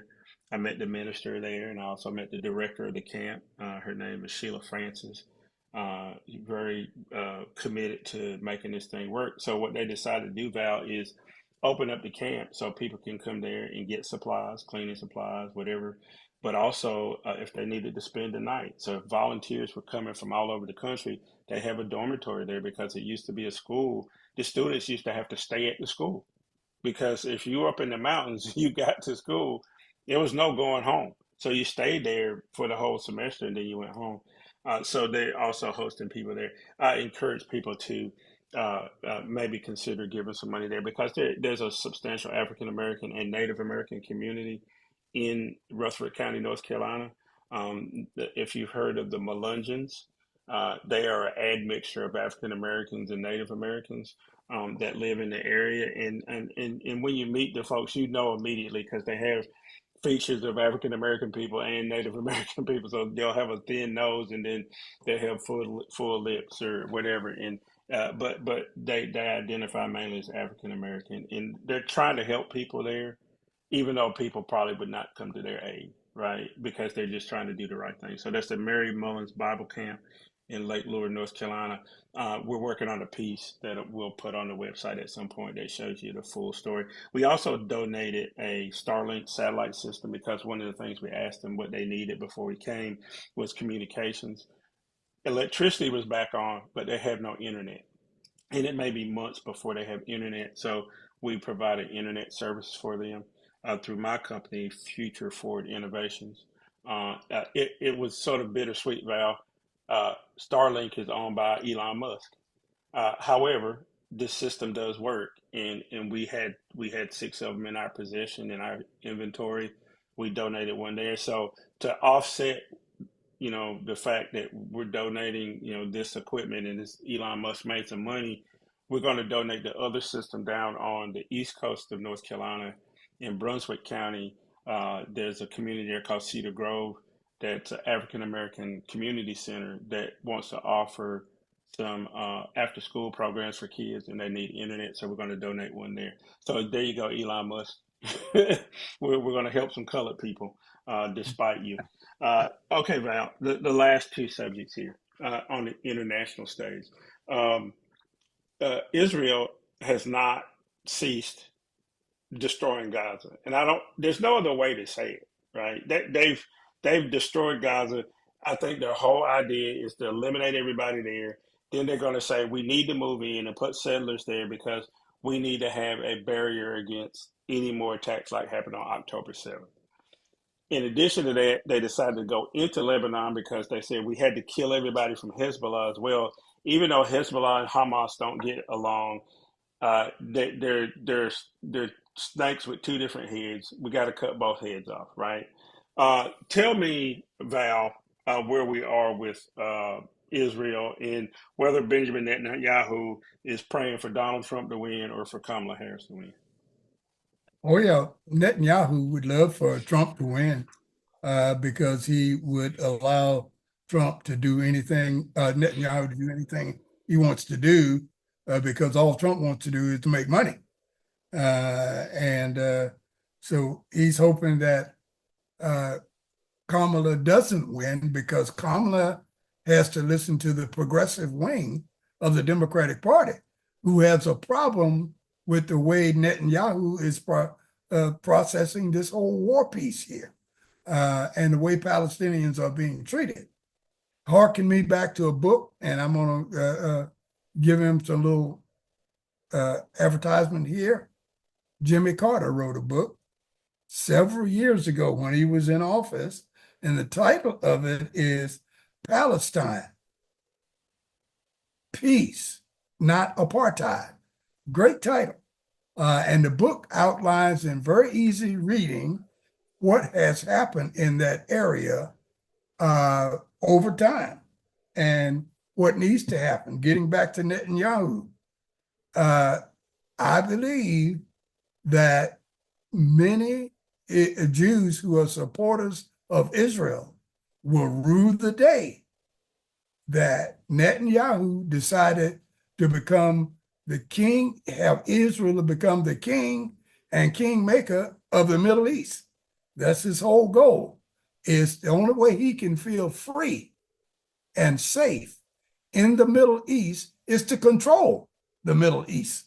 I met the minister there, and I also met the director of the camp. Her name is Sheila Francis. Very committed to making this thing work. So what they decided to do, Val, is open up the camp so people can come there and get supplies, cleaning supplies, whatever. But also, if they needed to spend the night. So if volunteers were coming from all over the country, they have a dormitory there because it used to be a school. The students used to have to stay at the school because if you were up in the mountains, you got to school, there was no going home. So you stayed there for the whole semester and then you went home. So they're also hosting people there. I encourage people to maybe consider giving some money there because there's a substantial African American and Native American community in Rutherford County, North Carolina. If you've heard of the Melungeons, they are an admixture of African Americans and Native Americans that live in the area. And when you meet the folks, you know immediately because they have features of African American people and Native American people. So they'll have a thin nose and then they'll have full lips or whatever. And but they identify mainly as African American, and they're trying to help people there, even though people probably would not come to their aid, right? Because they're just trying to do the right thing. So that's the Mary Mullins Bible Camp in Lake Lure, North Carolina. We're working on a piece that we'll put on the website at some point that shows you the full story. We also donated a Starlink satellite system because one of the things we asked them what they needed before we came was communications. Electricity was back on, but they have no internet. And it may be months before they have internet. So we provided internet services for them through my company, Future Forward Innovations. It was sort of bittersweet, Val. Starlink is owned by Elon Musk. However, this system does work, and we had 6 of them in our possession in our inventory. We donated one there, so to offset, the fact that we're donating, this equipment and this Elon Musk made some money, we're going to donate the other system down on the east coast of North Carolina in Brunswick County. There's a community there called Cedar Grove that's an African American community center that wants to offer some after school programs for kids, and they need internet, so we're going to donate one there. So there you go, Elon Musk. we're going to help some colored people despite you. Okay, Val, the last 2 subjects here on the international stage. Israel has not ceased destroying Gaza, and there's no other way to say it, right? They've destroyed Gaza. I think their whole idea is to eliminate everybody there. Then they're going to say we need to move in and put settlers there because we need to have a barrier against any more attacks like happened on October 7th. In addition to that, they decided to go into Lebanon because they said we had to kill everybody from Hezbollah as well. Even though Hezbollah and Hamas don't get along, they're snakes with 2 different heads. We got to cut both heads off, right? Tell me, Val, where we are with Israel and whether Benjamin Netanyahu is praying for Donald Trump to win or for Kamala Harris to win. Oh, yeah. Netanyahu would love for Trump to win because he would allow Trump to do anything, Netanyahu to do anything he wants to do because all Trump wants to do is to make money. So he's hoping that Kamala doesn't win because Kamala has to listen to the progressive wing of the Democratic Party, who has a problem with the way Netanyahu is processing this whole war piece here and the way Palestinians are being treated. Harken me back to a book, and I'm going to give him some little advertisement here. Jimmy Carter wrote a book several years ago when he was in office, and the title of it is Palestine, Peace, Not Apartheid. Great title. And the book outlines in very easy reading what has happened in that area over time and what needs to happen. Getting back to Netanyahu, I believe that many Jews who are supporters of Israel will rue the day that Netanyahu decided to become the king, have Israel to become the king and kingmaker of the Middle East. That's his whole goal. Is the only way he can feel free and safe in the Middle East is to control the Middle East.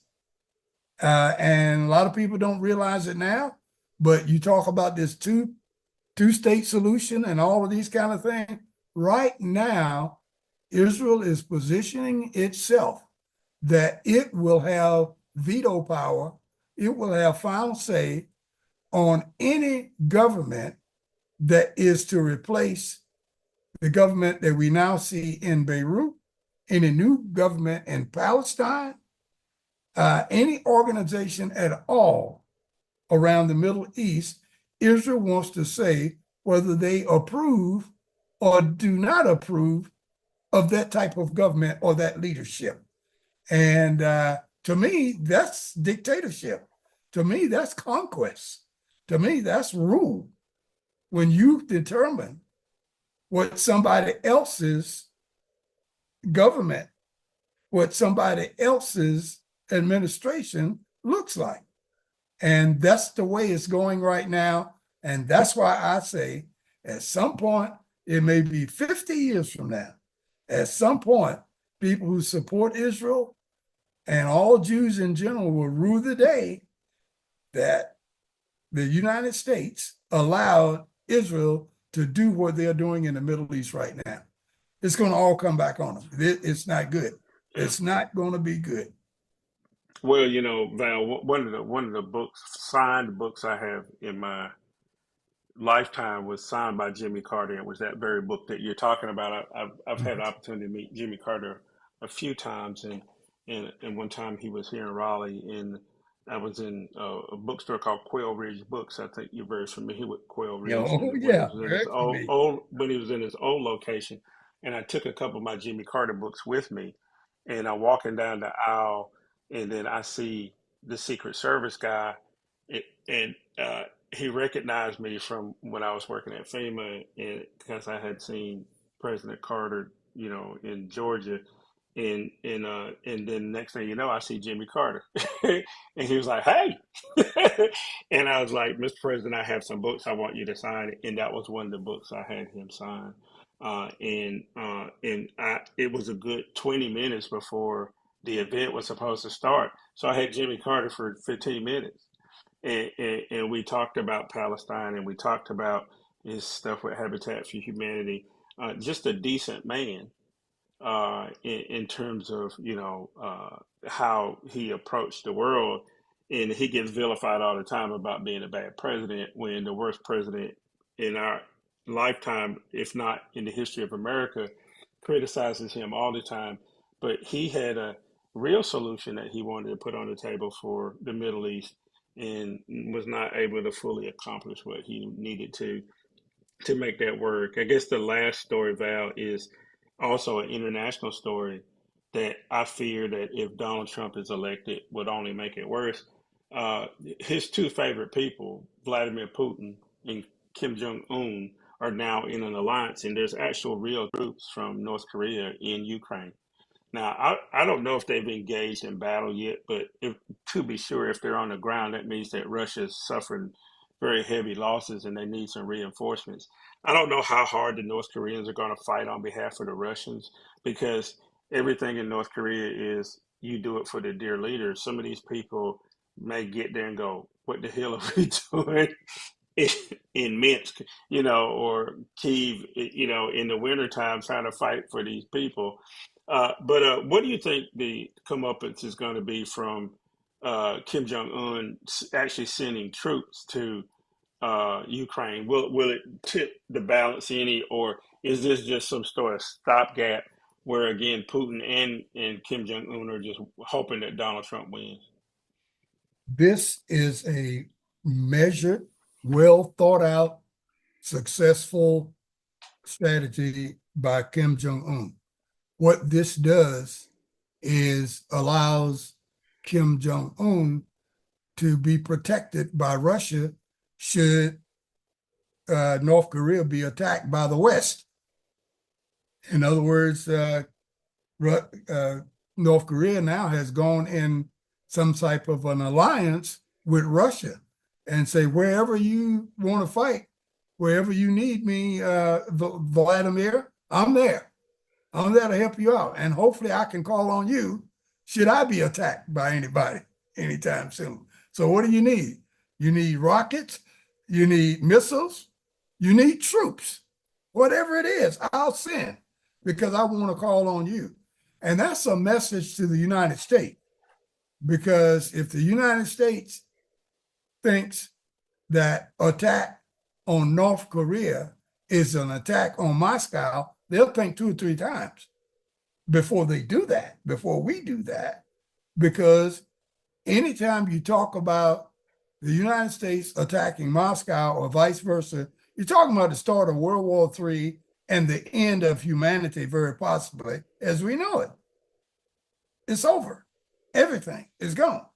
And a lot of people don't realize it now, but you talk about this two-state solution and all of these kind of things. Right now, Israel is positioning itself that it will have veto power, it will have final say on any government that is to replace the government that we now see in Beirut, any new government in Palestine, any organization at all around the Middle East. Israel wants to say whether they approve or do not approve of that type of government or that leadership. And to me, that's dictatorship. To me, that's conquest. To me, that's rule. When you determine what somebody else's government, what somebody else's administration looks like. And that's the way it's going right now. And that's why I say at some point, it may be 50 years from now, at some point, people who support Israel and all Jews in general will rue the day that the United States allowed Israel to do what they're doing in the Middle East right now. It's going to all come back on them. It's not good. It's not going to be good. Well, you know, Val, one of the books, signed books I have in my lifetime was signed by Jimmy Carter. It was that very book that you're talking about. I've had the opportunity to meet Jimmy Carter a few times, and one time he was here in Raleigh, and I was in a bookstore called Quail Ridge Books. I think you're very familiar with Quail Ridge. Oh, yeah, when he was in his old location, and I took a couple of my Jimmy Carter books with me, and I'm walking down the aisle, and then I see the Secret Service guy, and he recognized me from when I was working at FEMA, and because I had seen President Carter, you know, in Georgia, and then next thing you know, I see Jimmy Carter, and he was like, "Hey," and I was like, "Mr. President, I have some books I want you to sign," and that was one of the books I had him sign, it was a good 20 minutes before the event was supposed to start, so I had Jimmy Carter for 15 minutes. And we talked about Palestine, and we talked about his stuff with Habitat for Humanity. Just a decent man in terms of, you know, how he approached the world. And he gets vilified all the time about being a bad president, when the worst president in our lifetime, if not in the history of America, criticizes him all the time. But he had a real solution that he wanted to put on the table for the Middle East, and was not able to fully accomplish what he needed to make that work. I guess the last story, Val, is also an international story that I fear that if Donald Trump is elected would only make it worse. His two favorite people, Vladimir Putin and Kim Jong-un, are now in an alliance, and there's actual real troops from North Korea in Ukraine. Now, I don't know if they've engaged in battle yet, but to be sure, if they're on the ground, that means that Russia's suffering very heavy losses and they need some reinforcements. I don't know how hard the North Koreans are going to fight on behalf of the Russians, because everything in North Korea is you do it for the dear leader. Some of these people may get there and go, what the hell are we doing in Minsk, you know, or Kyiv, you know, in the wintertime trying to fight for these people. But what do you think the comeuppance is going to be from Kim Jong-un actually sending troops to Ukraine? Will it tip the balance any, or is this just some sort of stopgap where, again, Putin and Kim Jong-un are just hoping that Donald Trump wins? This is a measured, well thought out, successful strategy by Kim Jong-un. What this does is allows Kim Jong-un to be protected by Russia should North Korea be attacked by the West. In other words, North Korea now has gone in some type of an alliance with Russia and say, wherever you want to fight, wherever you need me, Vladimir, I'm there. I'm there to help you out. And hopefully I can call on you should I be attacked by anybody. anytime soon. So what do you need? You need rockets, you need missiles, you need troops. Whatever it is, I'll send because I want to call on you. And that's a message to the United States. Because if the United States thinks that attack on North Korea is an attack on Moscow, they'll think 2 or 3 times before they do that, before we do that. Because anytime you talk about the United States attacking Moscow or vice versa, you're talking about the start of World War III and the end of humanity, very possibly, as we know it. It's over. Everything is gone.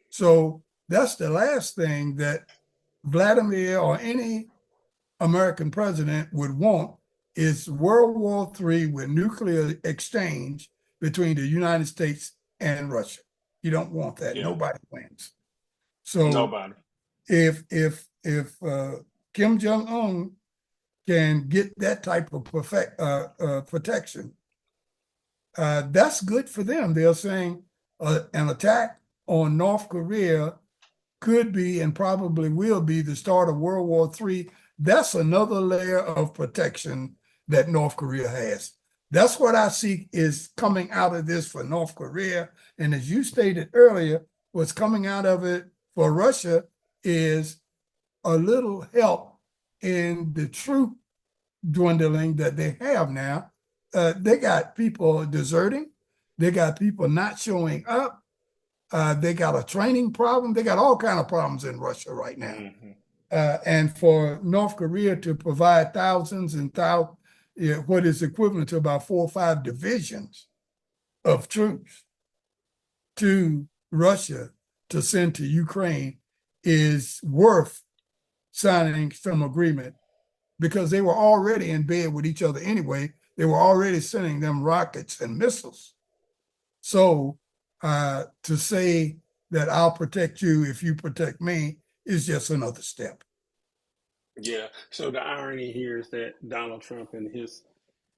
So that's the last thing that Vladimir or any American president would want is World War III with nuclear exchange between the United States and Russia. You don't want that. Yeah. Nobody wins. So Nobody. if Kim Jong-un can get that type of protection, that's good for them. They're saying an attack on North Korea could be and probably will be the start of World War III. That's another layer of protection that North Korea has. That's what I see is coming out of this for North Korea. And as you stated earlier, what's coming out of it for Russia is a little help in the troop dwindling that they have now. They got people deserting. They got people not showing up. They got a training problem. They got all kinds of problems in Russia right now. Mm-hmm. And for North Korea to provide thousands and what is equivalent to about 4 or 5 divisions of troops to Russia to send to Ukraine is worth signing some agreement because they were already in bed with each other anyway. They were already sending them rockets and missiles. So to say that I'll protect you if you protect me is just another step. Yeah. So the irony here is that Donald Trump and his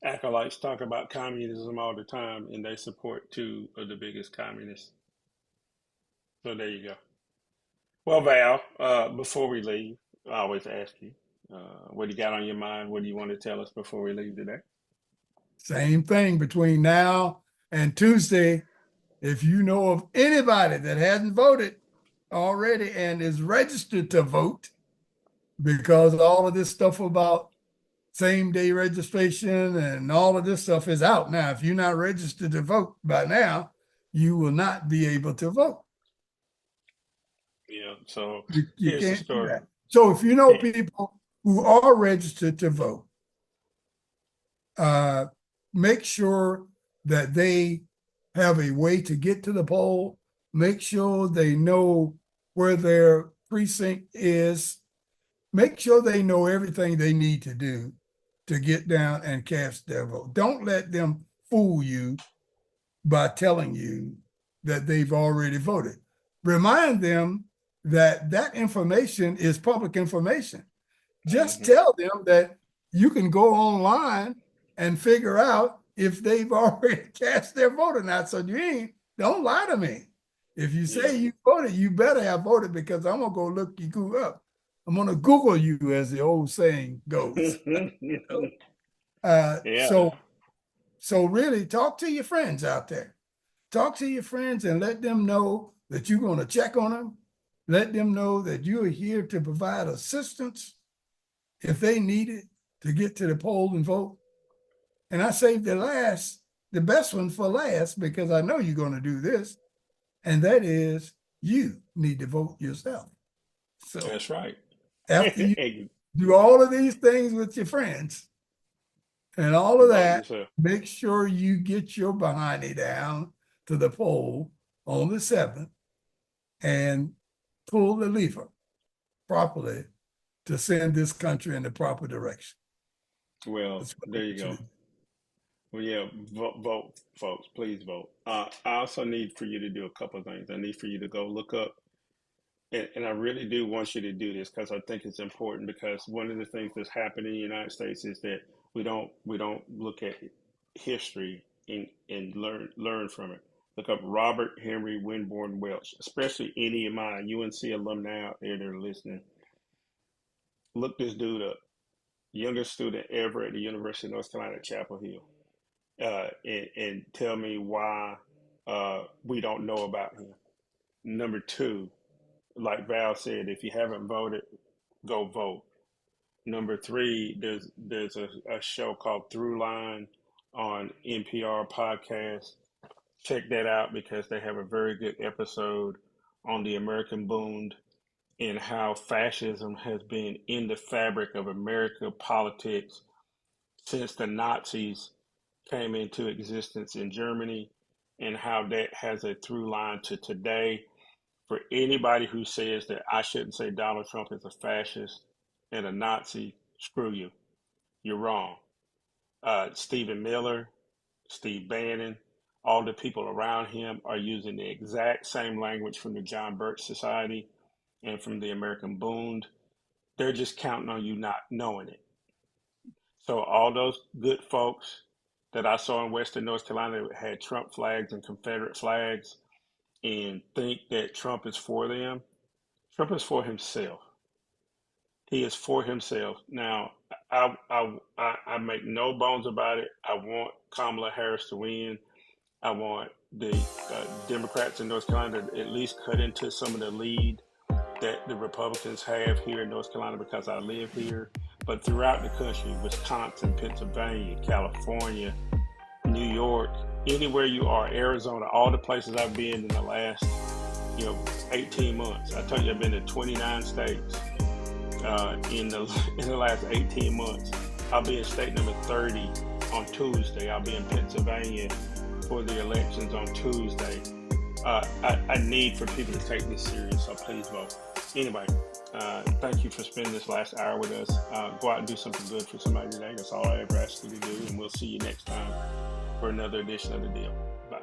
acolytes talk about communism all the time, and they support 2 of the biggest communists. So there you go. Well, Val, before we leave, I always ask you, what do you got on your mind? What do you want to tell us before we leave today? Same thing between now and Tuesday. If you know of anybody that hasn't voted already and is registered to vote, because all of this stuff about same-day registration and all of this stuff is out now. If you're not registered to vote by now, you will not be able to vote. Yeah, so You here's the can't do story. that. So if you know people who are registered to vote, make sure that they have a way to get to the poll. Make sure they know where their precinct is. Make sure they know everything they need to do to get down and cast their vote. Don't let them fool you by telling you that they've already voted. Remind them that that information is public information. Just tell them that you can go online and figure out if they've already cast their vote or not. So don't lie to me. If you say you voted, you better have voted because I'm gonna go look you up. I'm gonna Google you, as the old saying goes. So really talk to your friends out there. Talk to your friends and let them know that you're gonna check on them. Let them know that you are here to provide assistance if they need it to get to the poll and vote. And I saved the best one for last, because I know you're going to do this. And that is, you need to vote yourself. So that's right. After you do all of these things with your friends and all of that, make sure you get your behindy down to the poll on the 7th and pull the lever properly to send this country in the proper direction. Well, there you go. Well, yeah, vote, folks. Please vote. I also need for you to do a couple of things. I need for you to go look up, and I really do want you to do this because I think it's important, because one of the things that's happening in the United States is that we don't look at history and learn from it. Look up Robert Henry Winborn Welch, especially any of my UNC alumni out there that are listening. Look this dude up. Youngest student ever at the University of North Carolina at Chapel Hill. And tell me why we don't know about him. Number two, like Val said, if you haven't voted, go vote. Number three, there's a show called Throughline on NPR podcast. Check that out because they have a very good episode on the American Bund and how fascism has been in the fabric of American politics since the Nazis came into existence in Germany, and how that has a through line to today. For anybody who says that I shouldn't say Donald Trump is a fascist and a Nazi, screw you. You're wrong. Stephen Miller, Steve Bannon, all the people around him are using the exact same language from the John Birch Society and from the American Bund. They're just counting on you not knowing it. So all those good folks that I saw in Western North Carolina that had Trump flags and Confederate flags and think that Trump is for them, Trump is for himself. He is for himself. Now, I make no bones about it. I want Kamala Harris to win. I want the Democrats in North Carolina to at least cut into some of the lead that the Republicans have here in North Carolina because I live here. But throughout the country, Wisconsin, Pennsylvania, California, New York, anywhere you are, Arizona, all the places I've been in the last 18 months. I told you I've been in 29 states in the last 18 months. I'll be in state number 30 on Tuesday. I'll be in Pennsylvania for the elections on Tuesday. I need for people to take this serious, so please vote. Anyway, thank you for spending this last hour with us. Go out and do something good for somebody today. That's all I ever ask you to do, and we'll see you next time for another edition of The Deal. Bye.